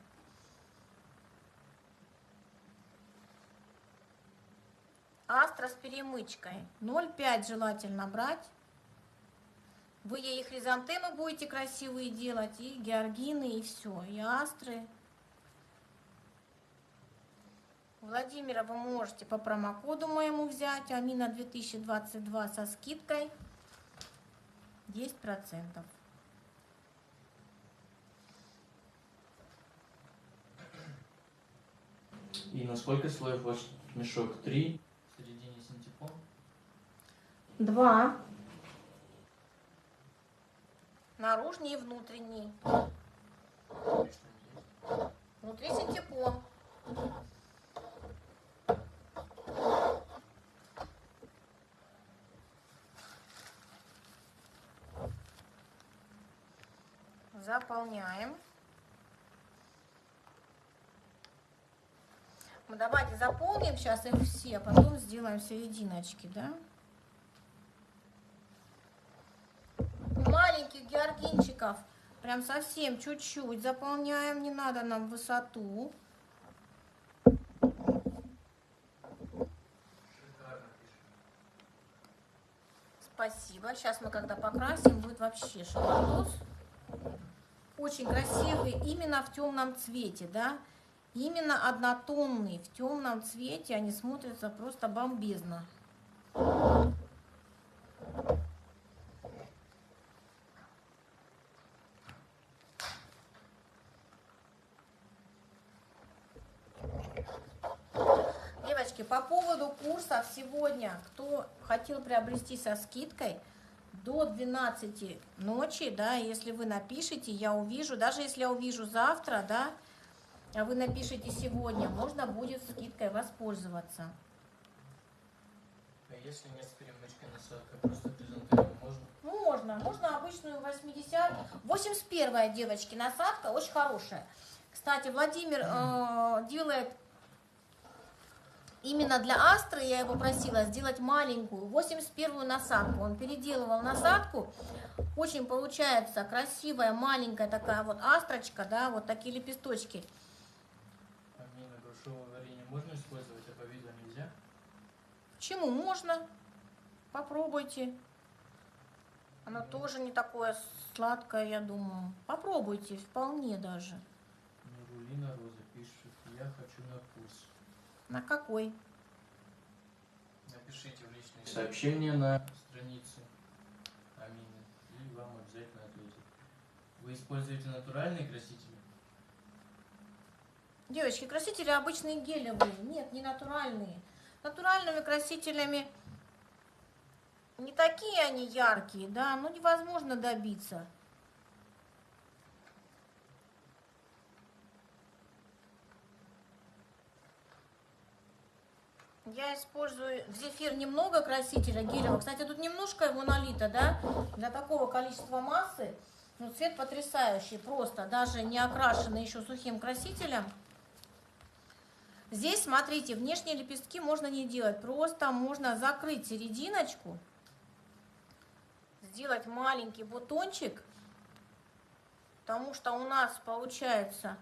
Астра с перемычкой. 0,5 желательно брать. Вы ей хризантемы будете красивые делать, и георгины, и все, и астры. Владимира вы можете по промокоду моему взять, Амина 2022 со скидкой 10%. И на сколько слоев ваш мешок? 3? В середине синтепон. 2. Наружный и внутренний. Внутри синтепон. Заполняем. Ну, давайте заполним сейчас их все, а потом сделаем серединочки, да? Маленьких георгинчиков прям совсем чуть-чуть заполняем, не надо нам высоту. Спасибо. Сейчас мы когда покрасим, будет вообще шикардос. Очень красивый, именно в темном цвете, да? Именно однотонный, в темном цвете они смотрятся просто бомбезно. Девочки, по поводу курсов сегодня, кто хотел приобрести со скидкой, до 12 ночи, да, если вы напишите, я увижу, даже если я увижу завтра, да, а вы напишите сегодня, можно будет скидкой воспользоваться. А если нет с перемычкой насадка, просто хризантему можно? Можно обычную 80, 81 девочки, насадка очень хорошая. Кстати, Владимир делает именно для астры, я его просила сделать маленькую, 81 насадку. Он переделывал насадку, очень получается красивая, маленькая такая вот астрочка, да, вот такие лепесточки. Амина, грушевое варенье можно использовать, а повидло нельзя? Почему? Можно. Попробуйте. Оно тоже не такое сладкое, я думаю. Попробуйте, вполне даже. Нурулина Роза пишет, я хочу на курс. На какой? Напишите в личные Сообщение на... страницу Амины, и вам обязательно ответят. Вы используете натуральные красители? Девочки, красители обычные гелевые. Нет, не натуральные. Натуральными красителями не такие они яркие, да, но невозможно добиться. Я использую в зефир немного красителя гелевого. Кстати, тут немножко его налито, да, для такого количества массы. Ну, цвет потрясающий, просто, даже не окрашенный еще сухим красителем. Здесь, смотрите, внешние лепестки можно не делать, просто можно закрыть серединочку, сделать маленький бутончик, потому что у нас получается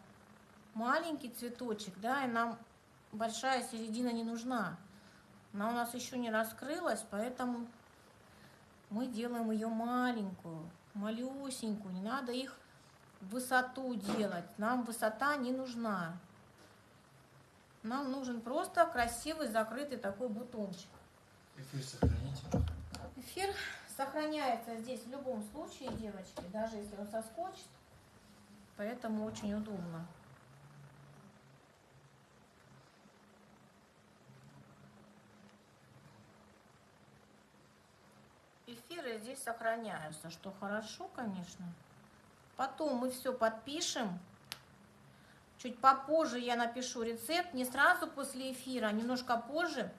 маленький цветочек, да, и нам большая середина не нужна. Она у нас еще не раскрылась, поэтому мы делаем ее маленькую, малюсенькую. Не надо их в высоту делать, нам высота не нужна. Нам нужен просто красивый закрытый такой бутончик. Эфир сохраните. Эфир сохраняется здесь в любом случае, девочки, даже если он соскочит, поэтому очень удобно. цифры здесь сохраняются, что хорошо, конечно. Потом мы все подпишем. Чуть попозже я напишу рецепт, не сразу после эфира, а немножко позже,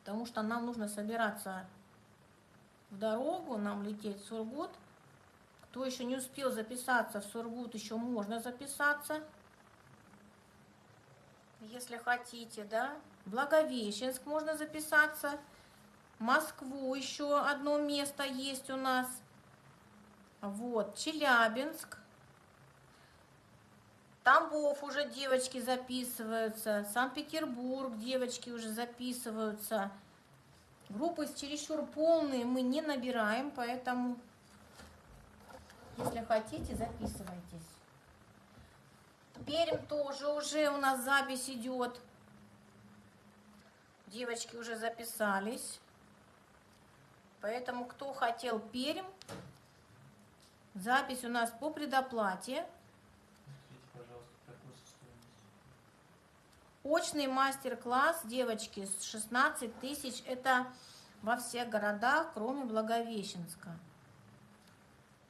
потому что нам нужно собираться в дорогу, нам лететь в Сургут. Кто еще не успел записаться в Сургут, еще можно записаться, если хотите, да. Благовещенск можно записаться. Москву еще одно место есть у нас. Вот, Челябинск. Тамбов уже девочки записываются. Санкт-Петербург девочки уже записываются. Группы чересчур полные мы не набираем, поэтому, если хотите, записывайтесь. Пермь тоже уже у нас запись идет. Девочки уже записались. Поэтому, кто хотел Пермь, запись у нас по предоплате. Смотрите, пожалуйста, какой стоимость. Очный мастер-класс, девочки, с 16 тысяч. Это во всех городах, кроме Благовещенска.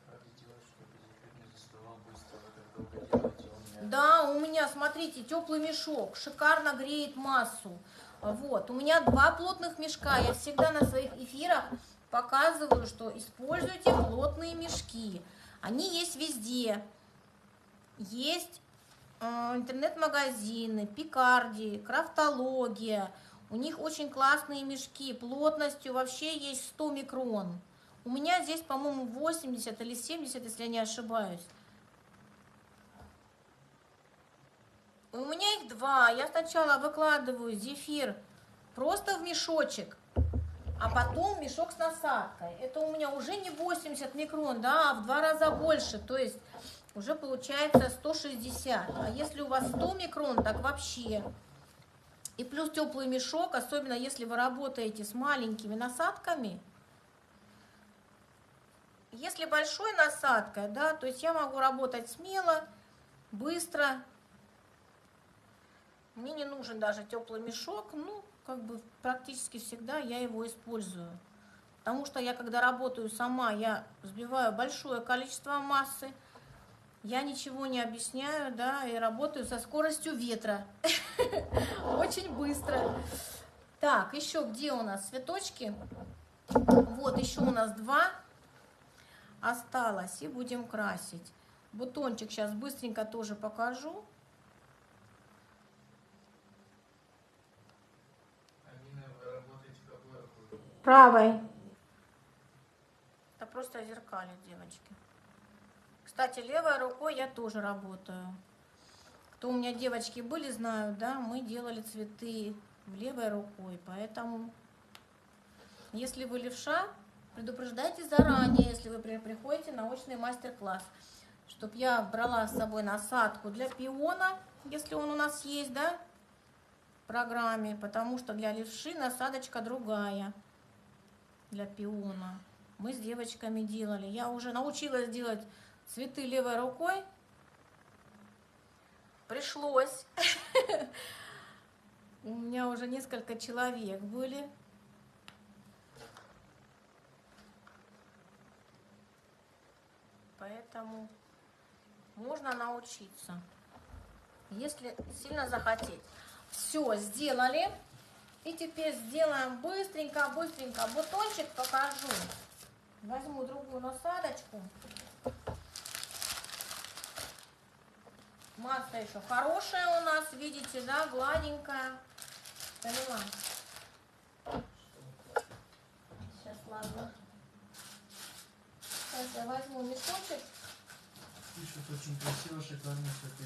Как сделать, чтобы зефир не застывал быстро? Вы так долго делаете, у меня... Да, у меня, смотрите, теплый мешок, шикарно греет массу. Вот, у меня 2 плотных мешка. Я всегда на своих эфирах показываю, что используйте плотные мешки. Они есть везде. Есть интернет-магазины, Пикарди, Крафтология. У них очень классные мешки. Плотностью вообще есть 100 микрон. У меня здесь, по-моему, 80 или 70, если я не ошибаюсь. У меня их 2. Я сначала выкладываю зефир просто в мешочек, а потом мешок с насадкой. Это у меня уже не 80 микрон, да, а в 2 раза больше. То есть уже получается 160. А если у вас 100 микрон, так вообще. И плюс теплый мешок, особенно если вы работаете с маленькими насадками. Если большой насадкой, да, то есть я могу работать смело, быстро. Мне не нужен даже теплый мешок, ну, как бы практически всегда я его использую. Потому что я, когда работаю сама, я взбиваю большое количество массы, я ничего не объясняю, да, и работаю со скоростью ветра. Очень быстро. Так, еще где у нас цветочки? Вот, еще у нас 2 осталось, и будем красить. Бутончик сейчас быстренько тоже покажу. Правой. Это просто зеркалит, девочки. Кстати, левой рукой я тоже работаю. Кто у меня девочки были, знают, да, мы делали цветы в левой рукой. Поэтому, если вы левша, предупреждайте заранее, если вы приходите на очный мастер-класс, чтобы я брала с собой насадку для пиона, если он у нас есть, да, в программе, потому что для левши насадочка другая. Для пиона. Мы с девочками делали. Я уже научилась делать цветы левой рукой. Пришлось. У меня уже несколько человек были. Поэтому можно научиться, если сильно захотеть. Все, сделали. И теперь сделаем быстренько бутончик, покажу. Возьму другую насадочку. Масса еще хорошая у нас, видите, да, гладенькая. Поняла? Сейчас, ладно. Сейчас я возьму мешочек. Пишут очень красиво, шикарно цветы.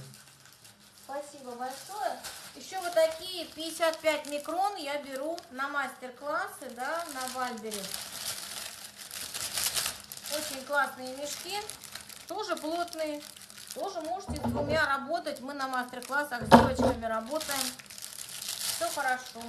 Спасибо большое. Еще вот такие 55 микрон я беру на мастер-классы, да, на Вальбере. Очень классные мешки, тоже плотные. Тоже можете с 2 работать. Мы на мастер-классах с девочками работаем. Все хорошо.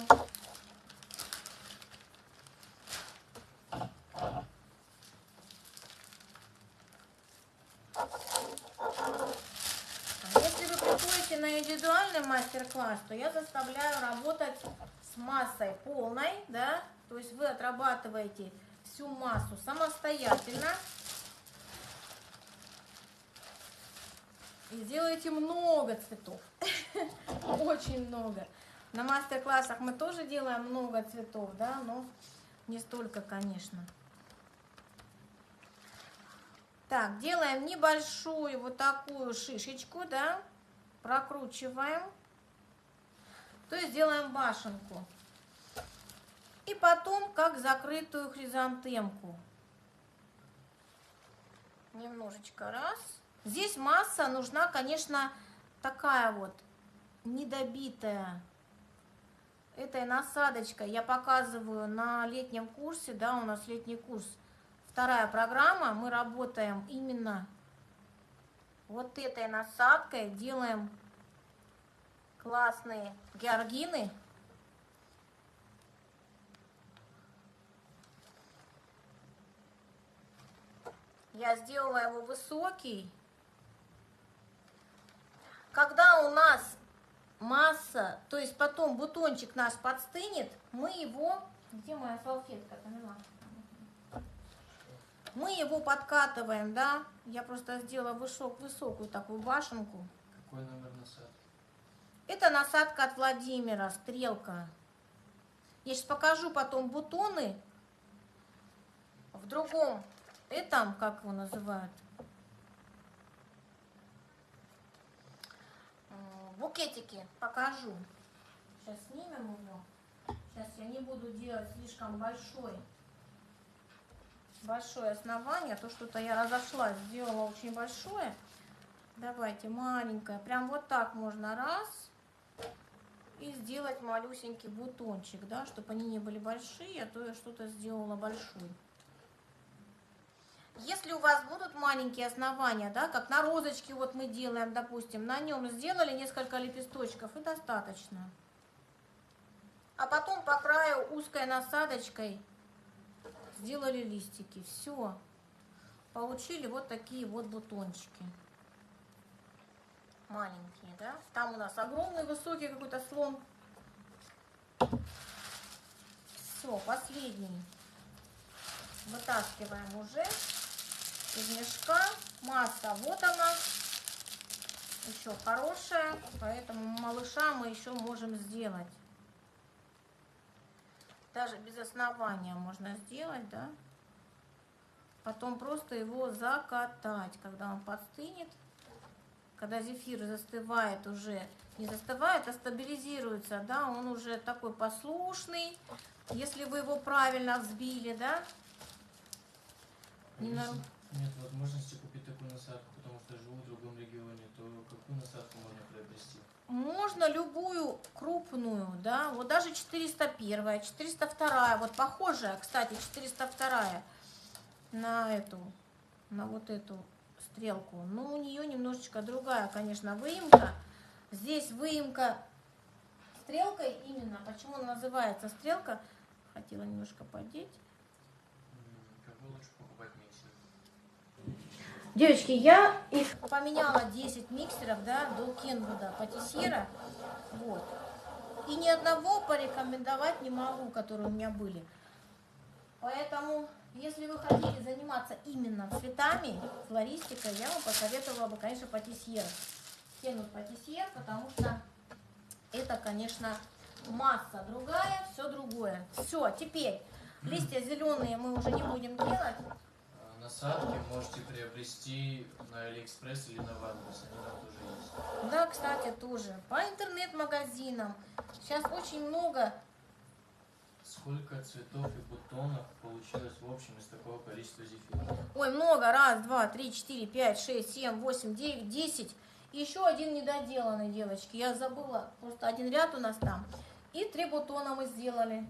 Если вы приходите на индивидуальный мастер-класс, то я заставляю работать с массой полной, да, то есть вы отрабатываете всю массу самостоятельно. И делайте много цветов. Очень много. На мастер-классах мы тоже делаем много цветов, да, но не столько, конечно. Так, делаем небольшую вот такую шишечку, да, прокручиваем, то есть делаем башенку. И потом как закрытую хризантемку. Немножечко раз. Здесь масса нужна, конечно, такая вот недобитая. Этой насадочкой я показываю на летнем курсе, да, у нас летний курс. Вторая программа, мы работаем именно вот этой насадкой, делаем классные георгины. Я сделала его высокий. Когда у нас масса, то есть потом бутончик наш подстынет, мы его... Где моя салфетка, Тамила? Мы его подкатываем, да? Я просто сделала высокую такую башенку. Какой номер насадки? Это насадка от Владимира, стрелка. Я сейчас покажу потом бутоны в другом, этом, как его называют, букетики покажу. Сейчас снимем его. Сейчас я не буду делать слишком большое основание. То что-то я разошлась, сделала очень большое. Давайте маленькое. Прям вот так можно раз. И сделать малюсенький бутончик, да, чтобы они не были большие, а то я что-то сделала большой. Если у вас будут маленькие основания, да, как на розочке вот мы делаем, допустим, на нем сделали несколько лепесточков и достаточно. А потом по краю узкой насадочкой сделали листики. Все. Получили вот такие вот бутончики. Маленькие, да? Там у нас огромный высокий какой-то слон. Все, последний. Вытаскиваем уже из мешка. Масса, вот она. Еще хорошая, поэтому малыша мы еще можем сделать. Даже без основания можно сделать, да? Потом просто его закатать, когда он подстынет. Когда зефир застывает уже, не застывает, а стабилизируется, да, он уже такой послушный, если вы его правильно взбили, да. Если нет возможности купить такую насадку, потому что живу в другом регионе, то какую насадку можно приобрести? Можно любую крупную, да, вот даже 401, 402, вот похожая, кстати, 402 на эту, на вот эту стрелку, но у нее немножечко другая, конечно, выемка. Здесь выемка стрелкой именно, почему она называется стрелка, хотела немножко подеть. Какой лучше покупать миксер? Девочки, я их поменяла 10 миксеров, да, до Кенвуда, патиссьера, вот, и ни одного порекомендовать не могу, которые у меня были, поэтому... Если вы хотите заниматься именно цветами, флористикой, я вам посоветовала бы, конечно, патиссьер. Кенвуд патиссьер, потому что это, конечно, масса другая, все другое. Все, теперь листья зеленые мы уже не будем делать. Насадки можете приобрести на Алиэкспресс или на Ванбус, они там тоже есть. Да, кстати, тоже. По интернет-магазинам. Сейчас очень много... Сколько цветов и бутонов получилось в общем из такого количества зефира? Ой, много. Раз, два, три, четыре, пять, шесть, семь, восемь, девять, 10. И еще один недоделанный, девочки. Я забыла. Просто один ряд у нас там. И 3 бутона мы сделали.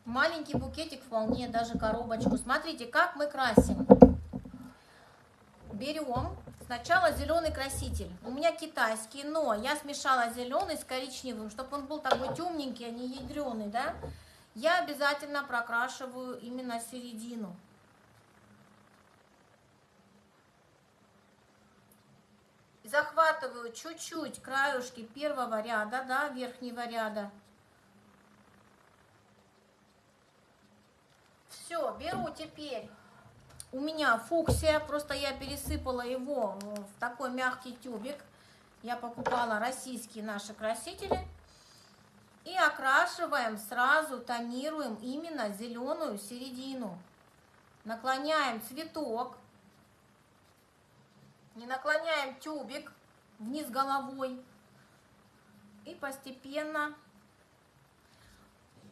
Маленький букетик вполне, даже коробочку. Смотрите, как мы красим. Берем сначала зеленый краситель. У меня китайский, но я смешала зеленый с коричневым, чтобы он был такой темненький, а не ядреный, да? Я обязательно прокрашиваю именно середину. Захватываю чуть-чуть краюшки первого ряда, да, верхнего ряда. Все, беру теперь. У меня фуксия, просто я пересыпала его в такой мягкий тюбик. Я покупала российские наши красители. И окрашиваем сразу, тонируем именно зеленую середину. Наклоняем цветок. Не наклоняем тюбик вниз головой. И постепенно,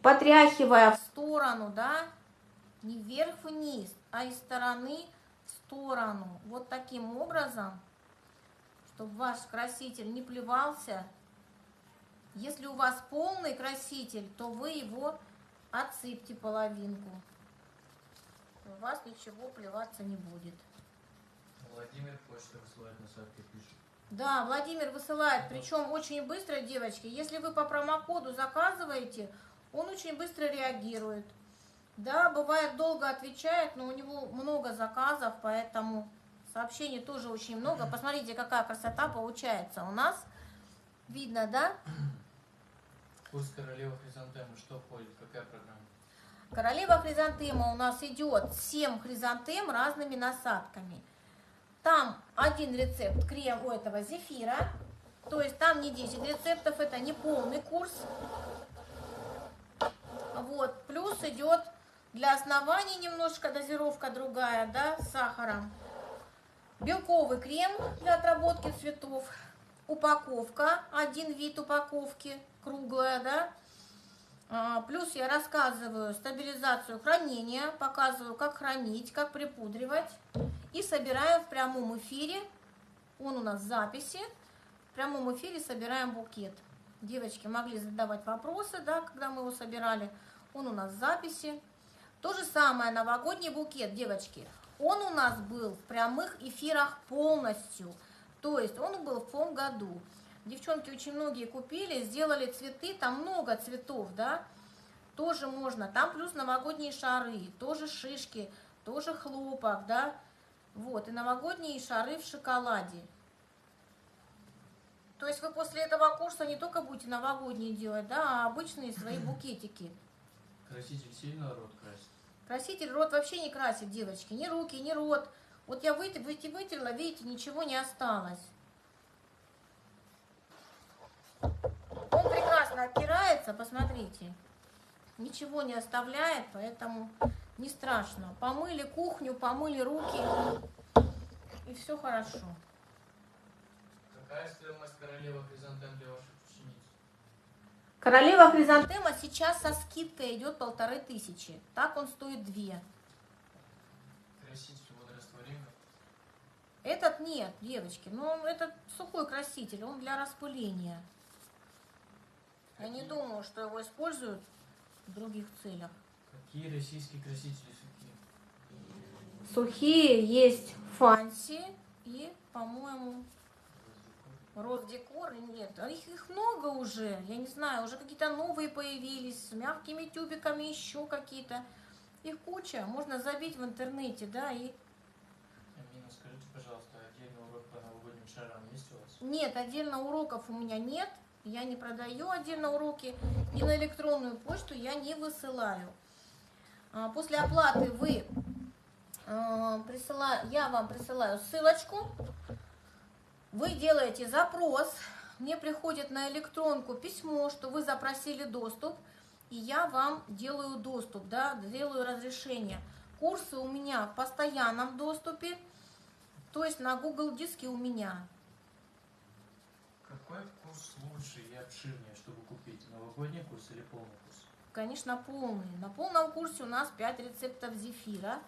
потряхивая в сторону, да, не вверх-вниз, а из стороны в сторону. Вот таким образом, чтобы ваш краситель не плевался. Если у вас полный краситель, то вы его отсыпьте половинку. У вас ничего плеваться не будет. Владимир почта высылает насадки, пишет. Да, Владимир высылает, причем очень быстро, девочки. Если вы по промокоду заказываете, он очень быстро реагирует. Да, бывает долго отвечает, но у него много заказов, поэтому сообщений тоже очень много. Посмотрите, какая красота получается у нас. Видно, да? Курс королевы хризантемы, что входит, какая программа? Королева хризантема у нас идет 7 хризантем разными насадками. Там один рецепт крем у этого зефира, то есть там не 10 рецептов, это не полный курс. Вот, плюс идет для основания немножко дозировка другая, да, с сахаром. Белковый крем для отработки цветов. Упаковка, один вид упаковки, круглая, да. Плюс я рассказываю стабилизацию хранения, показываю, как хранить, как припудривать. И собираем в прямом эфире, он у нас в записи, в прямом эфире собираем букет. Девочки могли задавать вопросы, да, когда мы его собирали, он у нас в записи. То же самое новогодний букет, девочки, он у нас был в прямых эфирах полностью, то есть он был в том году. Девчонки очень многие купили, сделали цветы, там много цветов, да, тоже можно. Там плюс новогодние шары, тоже шишки, тоже хлопок, да. Вот, и новогодние шары в шоколаде. То есть вы после этого курса не только будете новогодние делать, да, а обычные свои букетики. Краситель сильно рот красит? Краситель рот вообще не красит, девочки, ни руки, ни рот. Вот я вытерла, видите, ничего не осталось. Он прекрасно оттирается, посмотрите. Ничего не оставляет, поэтому не страшно. Помыли кухню, помыли руки, и все хорошо. Какая стоимость королевы хризантем для ваших учениц? Королева хризантема сейчас со скидкой идет 1500. Так он стоит 2. Краситель водорастворимый? Этот нет, девочки. Ну, этот сухой краситель, он для распыления. Я не думаю, что его используют в других целях. Какие российские красители сухие? Сухие есть Фанси и, по-моему, Росдекор. Нет, их много уже. Я не знаю, уже какие-то новые появились с мягкими тюбиками, еще какие-то. Их куча. Можно забить в интернете, да, и... Амина, скажите, пожалуйста, отдельный урок по новогодним шарам есть у вас? Нет, отдельно уроков у меня нет. Я не продаю отдельно уроки. И на электронную почту я не высылаю. После оплаты я вам присылаю ссылочку. Вы делаете запрос. Мне приходит на электронку письмо, что вы запросили доступ. И я вам делаю доступ, да, делаю разрешение. Курсы у меня в постоянном доступе. То есть на Google диске у меня. Какой курс лучше и обширнее, чтобы купить? Новогодний курс или полный курс? Конечно, полный. На полном курсе у нас 5 рецептов зефира.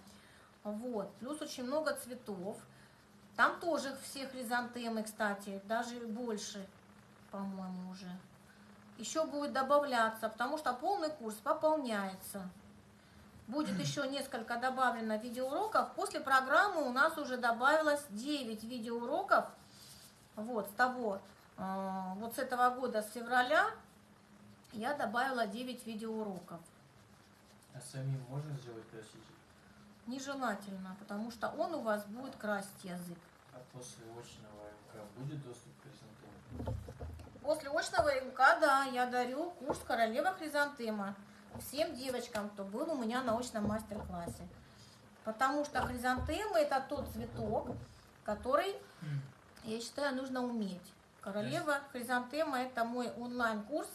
Вот. Плюс очень много цветов. Там тоже все хризантемы, кстати, даже больше, по-моему, уже. Еще будет добавляться, потому что полный курс пополняется. Будет еще несколько добавлено видеоуроков. После программы у нас уже добавилось 9 видеоуроков. Вот, с этого года, с февраля, я добавила 9 видеоуроков. А самим можно сделать краситель? Нежелательно, потому что он у вас будет красить язык. А после очного МК будет доступ к хризантемам? После очного МК, да, я дарю курс «Королева хризантема». всем девочкам, кто был у меня на очном мастер-классе. Потому что хризантемы это тот цветок, который, я считаю, нужно уметь. Королева хризантема это мой онлайн-курс.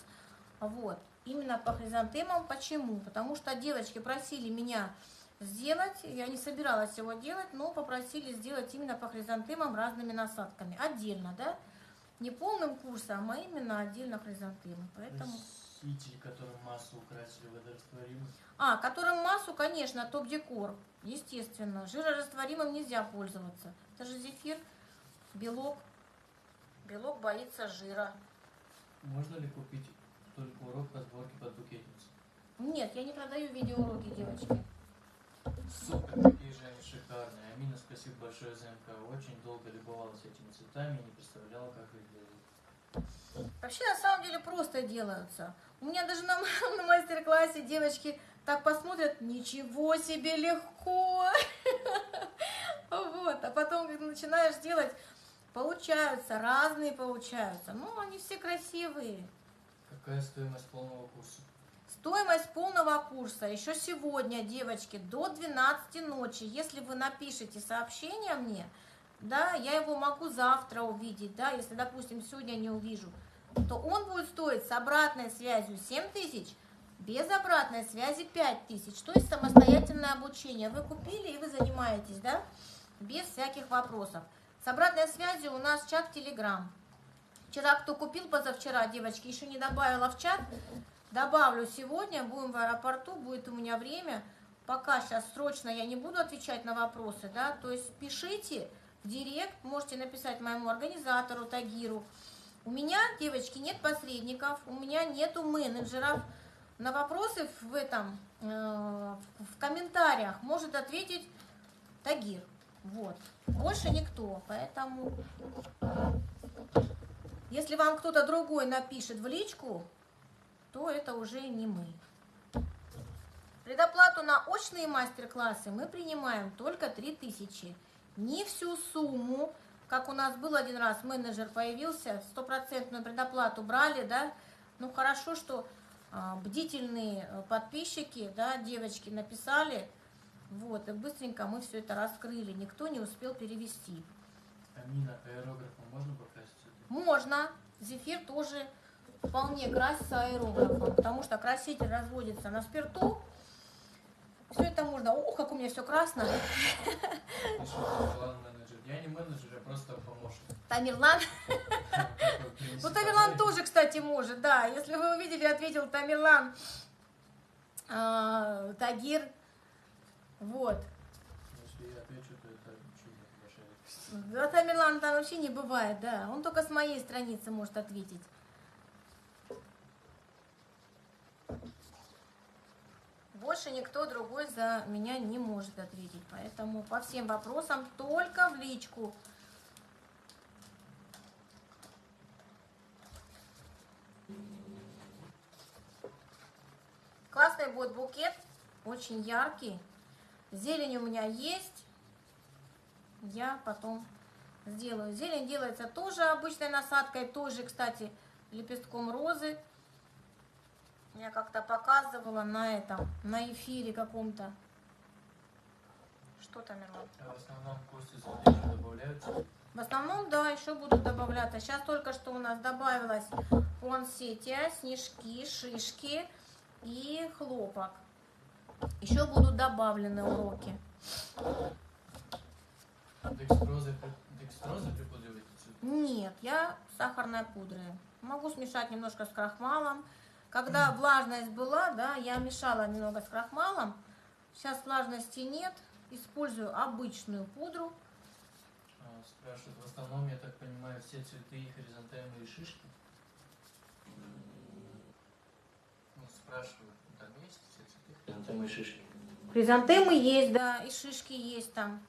Вот. Именно по хризантемам. Почему? Потому что девочки просили меня сделать, я не собиралась его делать, но попросили сделать именно по хризантемам разными насадками. Отдельно, да? Не полным курсом, а именно отдельно хризантемы. Поэтому... Красители, которым массу украсили водорастворимым. Которым массу, конечно, топ-декор. Естественно. Жирорастворимым нельзя пользоваться. Это же зефир, белок. Белок боится жира. Можно ли купить только урок по сборке под букетницу? Нет, я не продаю видеоуроки, девочки. Супер, какие же они шикарные. Амина, спасибо большое за МК. Очень долго любовалась этими цветами и не представляла, как их делают. Вообще, на самом деле, просто делаются. У меня даже на мастер-классе девочки так посмотрят, ничего себе легко. Вот, а потом, когда начинаешь делать, получаются, разные получаются. Ну, они все красивые. Какая стоимость полного курса? Стоимость полного курса еще сегодня, девочки, до 12 ночи. Если вы напишите сообщение мне, да, я его могу завтра увидеть, да, если, допустим, сегодня не увижу, то он будет стоить с обратной связью 7 тысяч, без обратной связи 5 тысяч. То есть самостоятельное обучение. Вы купили и вы занимаетесь, да, без всяких вопросов. С обратной связью у нас чат Telegram. Вчера кто купил, позавчера, девочки, еще не добавила в чат. Добавлю сегодня, будем в аэропорту, будет у меня время. Пока сейчас срочно я не буду отвечать на вопросы, да, то есть пишите в директ, можете написать моему организатору Тагиру. У меня, девочки, нет посредников, у меня нету менеджеров. На вопросы в комментариях может ответить Тагир. Вот. Больше никто, поэтому если вам кто-то другой напишет в личку, то это уже не мы. Предоплату на очные мастер-классы мы принимаем только 3000. Не всю сумму, как у нас был один раз, менеджер появился, 100% предоплату брали, да. Ну хорошо, что бдительные подписчики, да, девочки написали, вот, и быстренько мы все это раскрыли, никто не успел перевести. Амина, аэрографом можно покрасить? Можно, зефир тоже вполне красится аэрографом, потому что краситель разводится на спирту. Все это можно. Ух, как у меня все красное. Менеджер. Я не менеджер, я просто помощник. Тамерлан. Ну, Тамерлан тоже, кстати, может, да. Если вы увидели, ответил Тамерлан. Тагир. Вот. Если я отвечу, то это чудо. Да, Тамерлан там вообще не бывает, да. Он только с моей страницы может ответить. Больше никто другой за меня не может ответить. Поэтому по всем вопросам только в личку. Классный будет букет. Очень яркий. Зелень у меня есть. Я потом сделаю. Зелень делается тоже обычной насадкой. Тоже, кстати, лепестком розы. Я как-то показывала на эфире каком-то. Что там, Мирлан? А в основном в курсе еще добавляются? В основном, да, еще будут добавляться. Сейчас только что у нас добавилось пуансетия, снежки, шишки и хлопок. Еще будут добавлены уроки. Декстрозы припудриваете? Нет, я сахарной пудрой. Могу смешать немножко с крахмалом. Когда влажность была, да, я мешала немного с крахмалом. Сейчас влажности нет. Использую обычную пудру. Спрашивают, в основном, я так понимаю, все цветы, хризантемы и шишки? Ну, спрашивают, там есть все цветы, хризантемы и шишки? Хризантемы есть, да, и шишки есть там.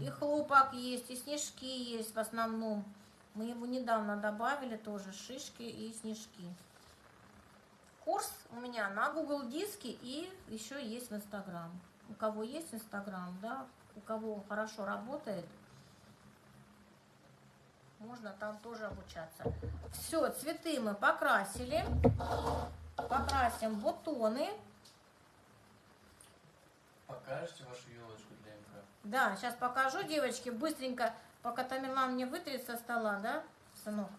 И хлопок есть, и снежки есть в основном. Мы его недавно добавили тоже, шишки и снежки. Курс у меня на Google диске и еще есть в Instagram. У кого есть Instagram, да, у кого хорошо работает, можно там тоже обучаться. Все, цветы мы покрасили. покрасим бутоны. Покажете вашу елочку для МК? Да, сейчас покажу, девочки, быстренько, пока Тамерлан мне вытрет со стола, да, сынок?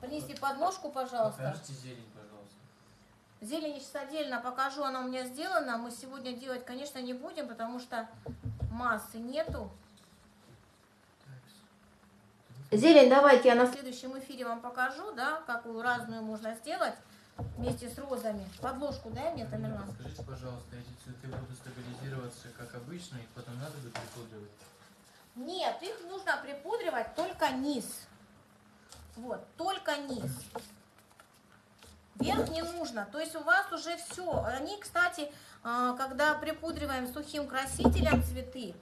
Принеси подложку, пожалуйста. Покажите зелень, пожалуйста. Зелень сейчас отдельно покажу, она у меня сделана. Мы сегодня делать, конечно, не будем, потому что массы нету. Зелень давайте я на следующем эфире вам покажу, да, какую разную можно сделать вместе с розами. Подложку дай мне, Тамерлан. Скажите, пожалуйста, эти цветы будут стабилизироваться как обычно, их потом надо будет припудривать? Нет, их нужно припудривать только низ. Вот, только низ. Верх не нужно. То есть у вас уже все. Они, кстати, когда припудриваем сухим красителем цветы,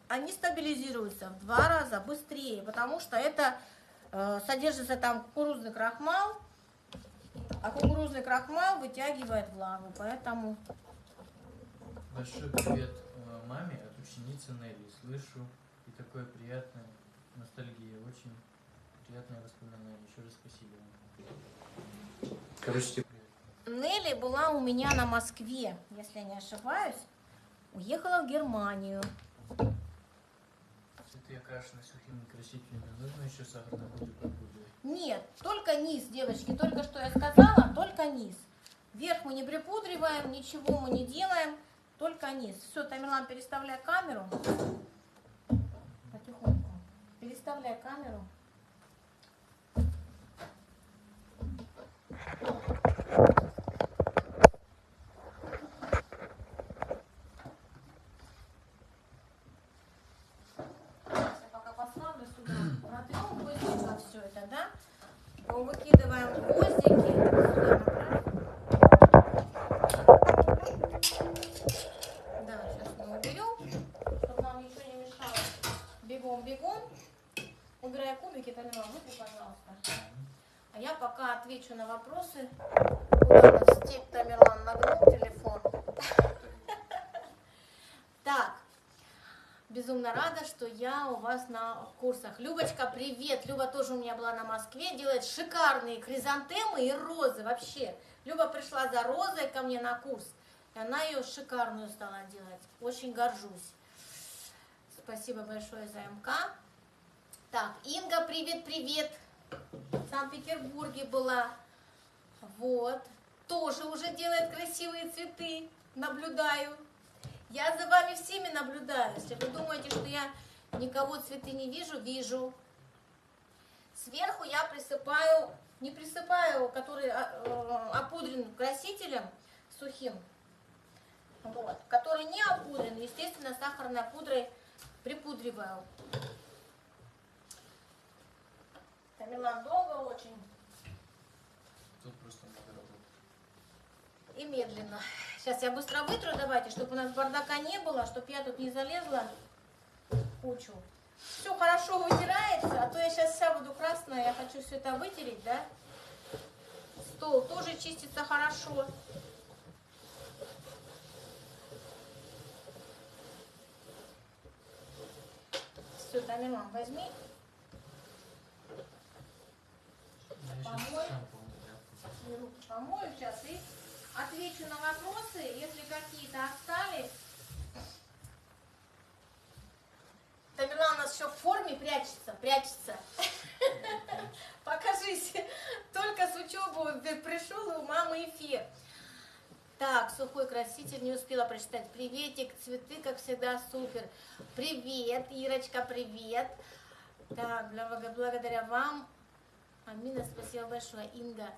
они стабилизируются в 2 раза быстрее, потому что это содержится там кукурузный крахмал, а кукурузный крахмал вытягивает влагу, поэтому... Большой привет маме от ученицы Нелли. Слышу и такое приятное ностальгия. Очень приятное воспоминание. Еще раз спасибо вам. Короче, Нелли была у меня на Москве, если я не ошибаюсь. Уехала в Германию. цветы окрашены сухими красителями. Нужно еще сахарную пудру припудривать? Нет, только низ, девочки. Только что я сказала, только низ. Вверх мы не припудриваем, ничего мы не делаем. Только низ. Все, Тамерлан, переставляй камеру. Потихоньку. Переставляй камеру. Сейчас я пока поставлю сюда. Протрем быстренько все это, да? Выкидываем гвоздики. Да, сейчас мы уберем, чтобы нам ничего не мешало. Бегом. Убирай кубики, Тамерлан, выпей, пожалуйста. А я пока отвечу на вопросы. Куда-то в степь Тамерлан нагнул телефон. Так, безумно рада, что я у вас на курсах. Любочка, привет. Люба тоже у меня была на Москве, делает шикарные хризантемы и розы вообще. Люба пришла за розой ко мне на курс, и она ее шикарную стала делать. Очень горжусь. Спасибо большое за МК. Так, Инга, привет. В Санкт-Петербурге была. Вот. Тоже уже делает красивые цветы. Наблюдаю. Я за вами всеми наблюдаю. Если вы думаете, что я никого цветы не вижу, вижу. Сверху я присыпаю, не присыпаю, который опудрен красителем сухим, вот, который не опудрен, естественно, сахарной пудрой припудриваю. Тамерлан долго очень тут просто много работы. и медленно. Сейчас я быстро вытру, давайте, чтобы у нас бардака не было, чтобы я тут не залезла в кучу. Все хорошо вытирается, а то я сейчас вся буду красная, я хочу все это вытереть, да? Стол тоже чистится хорошо. Все, Тамерлан, возьми. Я Помой. сейчас сам помню. И руки помою сейчас и отвечу на вопросы, если какие-то остались. Тамерлан у нас еще в форме прячется. Покажись. Только с учебы пришел, и у мамы эфир. Так, сухой краситель, не успела прочитать. Приветик, цветы, как всегда, супер. Привет, Ирочка, привет. Так, благодаря вам. Амина, спасибо большое. Инга,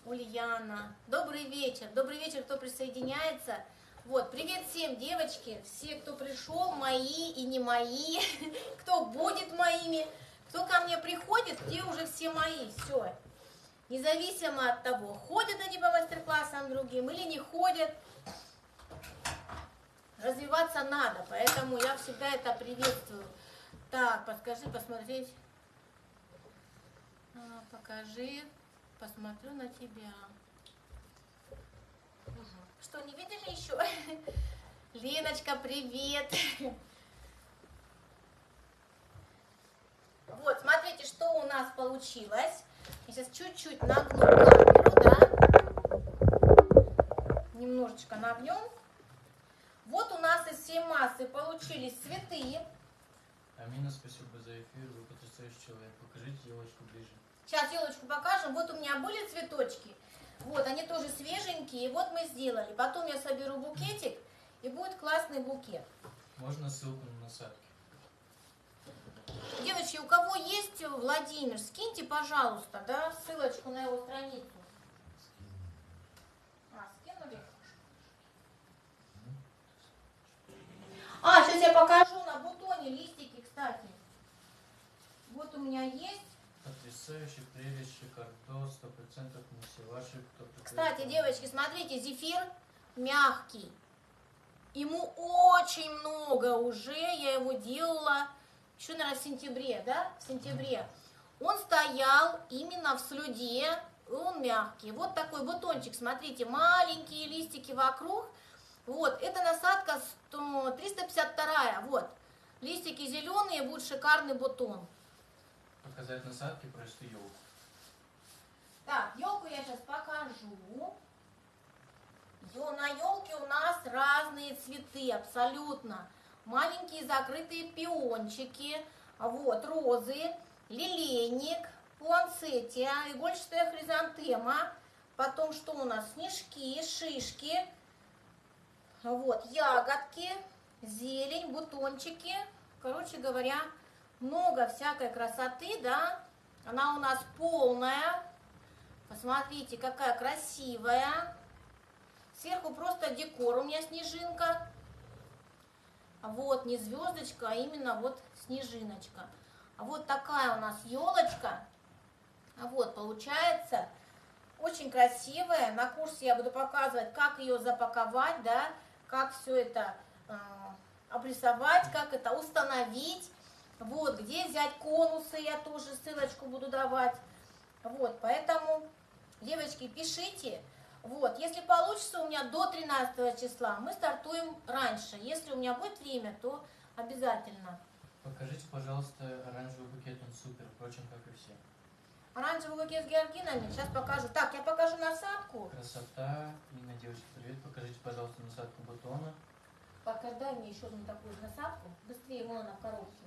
Ульяна. Добрый вечер, кто присоединяется. Вот, привет всем, девочки, все, кто пришел, мои и не мои, кто будет моими, кто ко мне приходит, те уже все мои, все. Независимо от того, ходят они по мастер-классам другим или не ходят, развиваться надо, поэтому я всегда это приветствую. Так, подскажи, посмотреть. Покажи, посмотрю на тебя. Что, не видели еще? Леночка, привет. Вот, смотрите, что у нас получилось. И Сейчас чуть-чуть нагну камеру, да? Немножечко нагнем. Вот у нас из всей массы получились цветы. Амина, спасибо за эфир, вы потрясающий человек. Покажите елочку ближе. Сейчас елочку покажем. Вот у меня были цветочки. Вот, они тоже свеженькие. И вот мы сделали. Потом я соберу букетик, и будет классный букет. Можно ссылку на насадки? Девочки, у кого есть Владимир, скиньте, пожалуйста, да, ссылочку на его страницу. Скинули? Сейчас я покажу на бутоне листики, кстати. Вот у меня есть. Потрясающий, прелесть, шикардос, 100% муси ваши, кто Кстати, девочки, смотрите, зефир мягкий. Ему очень много уже, я его делала еще, наверное, в сентябре, да? В сентябре. Он стоял именно в слюде, он мягкий. Вот такой бутончик, смотрите, маленькие листики вокруг. Вот, это насадка 352, вот. Листики зеленые, будет шикарный бутон. Показать насадки, просто елку. Так, елку я сейчас покажу. На елке у нас разные цветы, абсолютно. Маленькие закрытые пиончики, вот, розы, лилейник, пуансетия, игольчатая хризантема. Потом что у нас? Снежки, шишки, вот, ягодки, зелень, бутончики. Короче говоря, много всякой красоты, да. Она у нас полная. Посмотрите, какая красивая. Сверху просто декор, у меня снежинка. Вот, не звездочка, а именно вот снежиночка. А вот такая у нас елочка. Вот, получается, очень красивая. На курсе я буду показывать, как ее запаковать, да, как все это обрисовать, как это установить. Вот, где взять конусы, я тоже ссылочку буду давать. Вот, поэтому, девочки, пишите. Вот, если получится у меня до 13 числа, мы стартуем раньше. Если у меня будет время, то обязательно. Покажите, пожалуйста, оранжевый букет, он супер, впрочем, как и все. Оранжевый букет с георгинами, сейчас покажу. Так, я покажу насадку. Красота. Инна, девочки, привет. Покажите, пожалуйста, насадку бутона. Пока дай мне еще одну такую насадку. Быстрее, вон она в коробке.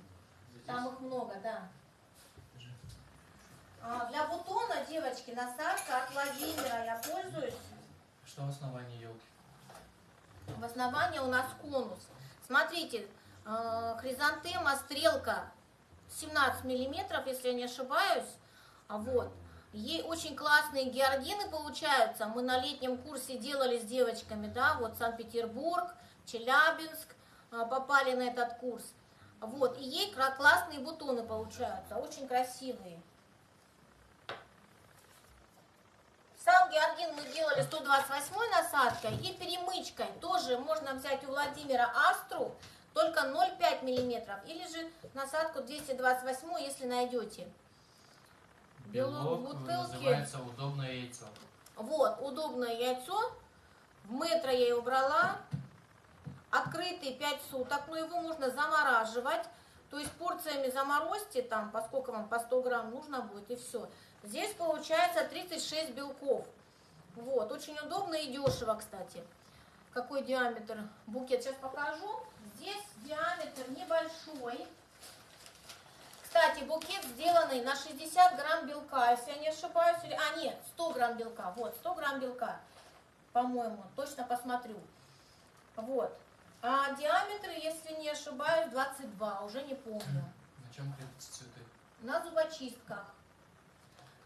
Здесь. Там их много, да. Держи. Для бутона, девочки, насадка от Владимира я пользуюсь. Что в основании елки? В основании у нас конус. Смотрите, хризантема, стрелка 17 миллиметров, если я не ошибаюсь. Вот. Ей очень классные георгины получаются. Мы на летнем курсе делали с девочками, да, вот Санкт-Петербург, Челябинск попали на этот курс. Вот, и ей классные бутоны получаются, очень красивые. Сам георгин мы делали 128 насадкой и перемычкой. Тоже можно взять у Владимира Астру, только 0,5 мм. Или же насадку 228, если найдете. Белок в бутылке. называется удобное яйцо. Вот, удобное яйцо. В метро я ее убрала. Открытый 5 суток, но его можно замораживать. То есть порциями заморозьте, там, по сколько вам, по 100 грамм нужно будет, и все. Здесь получается 36 белков. Вот, очень удобно и дешево, кстати. Какой диаметр букет, сейчас покажу. Здесь диаметр небольшой. Кстати, букет сделанный на 60 грамм белка, если я не ошибаюсь. Нет, 100 грамм белка. Вот, 100 грамм белка, по-моему, точно посмотрю. Вот. А диаметр, если не ошибаюсь, 22, уже не помню. На чем крепятся цветы? На зубочистках.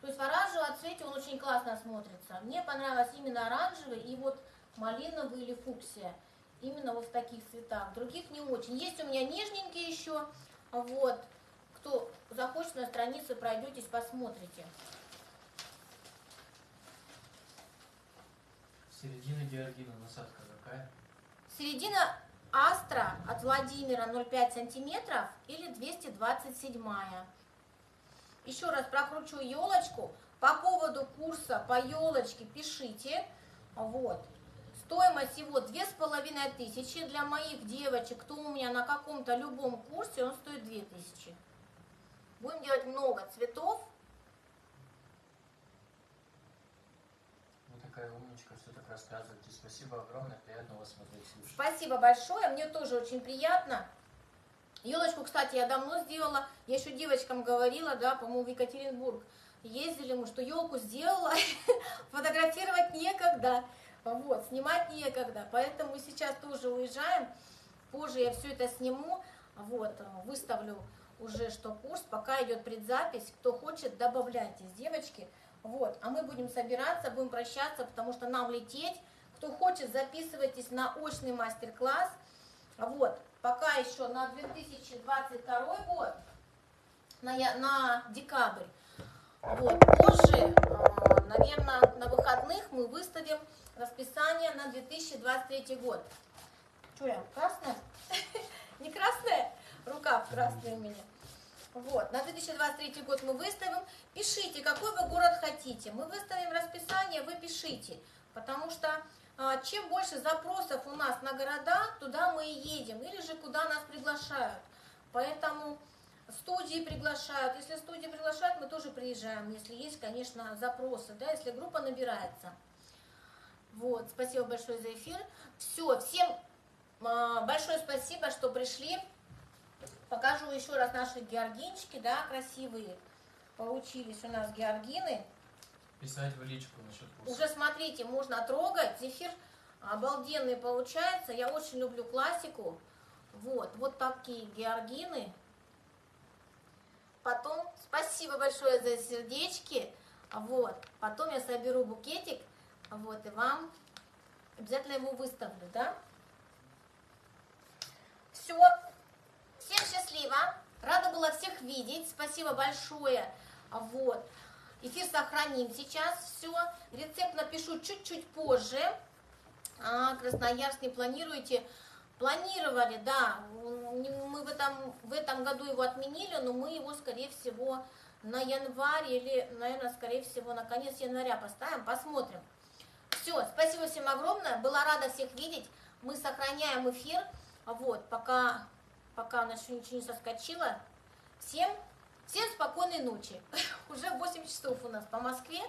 То есть в оранжевом цвете он очень классно смотрится. Мне понравилось именно оранжевый и вот малиновый или фуксия. Именно вот в таких цветах. Других не очень. Есть у меня нежненькие еще. Вот. Кто захочет, на странице пройдетесь, посмотрите. Середина георгина, насадка какая? Середина Астра от Владимира 0,5 сантиметров или 227. Еще раз прокручу елочку. По поводу курса по елочке пишите. Вот. Стоимость его 2500. Для моих девочек, кто у меня на каком-то любом курсе, он стоит 2000. Будем делать много цветов. маленькая умничка, все так рассказываете. Спасибо огромное, приятно вас смотреть, слушать. Спасибо большое, мне тоже очень приятно. Елочку, кстати, я давно сделала, я еще девочкам говорила, да, по-моему, в Екатеринбург ездили мы, что елку сделала, фотографировать некогда, вот, снимать некогда, поэтому сейчас тоже уезжаем, позже я все это сниму, вот, выставлю уже, что курс, пока идет предзапись, кто хочет, добавляйтесь, девочки, вот, а мы будем собираться, будем прощаться, потому что нам лететь, кто хочет, записывайтесь на очный мастер-класс, вот, пока еще на 2022 год, на декабрь, вот, позже, наверное, на выходных мы выставим расписание на 2023 год. Что я, красная? Не красная? Рукав красный у меня. Вот, на 2023 год мы выставим. Пишите, какой вы город хотите. Мы выставим расписание, вы пишите. Потому что чем больше запросов у нас на города, туда мы и едем. Или же куда нас приглашают. Поэтому студии приглашают. Если студии приглашают, мы тоже приезжаем. Если есть, конечно, запросы, да, если группа набирается. Вот, спасибо большое за эфир. Все, всем большое спасибо, что пришли. Покажу еще раз наши георгинчики, да, красивые. Получились у нас георгины. Писать в личку насчет курса. Уже смотрите, можно трогать. Зефир обалденный получается. Я очень люблю классику. Вот такие георгины. Потом, спасибо большое за сердечки. Вот, потом я соберу букетик. Вот, и вам обязательно его выставлю, да? Все. Всем счастливо. Рада была всех видеть. Спасибо большое. Вот. Эфир сохраним сейчас. Все. Рецепт напишу чуть-чуть позже. Красноярск не планируете? Планировали, да. Мы в этом году его отменили, но мы его, скорее всего, на январь или, наверное, скорее всего, на конец января поставим. Посмотрим. Все. Спасибо всем огромное. Была рада всех видеть. Мы сохраняем эфир. Вот. Пока у нас еще ничего не соскочило. Всем спокойной ночи. Уже 8 часов у нас по Москве,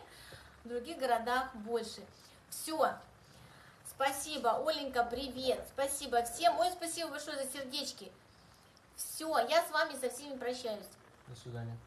в других городах больше. Все. Спасибо, Оленька, привет. Спасибо всем. Ой, спасибо большое за сердечки. Все, я с вами со всеми прощаюсь. До свидания.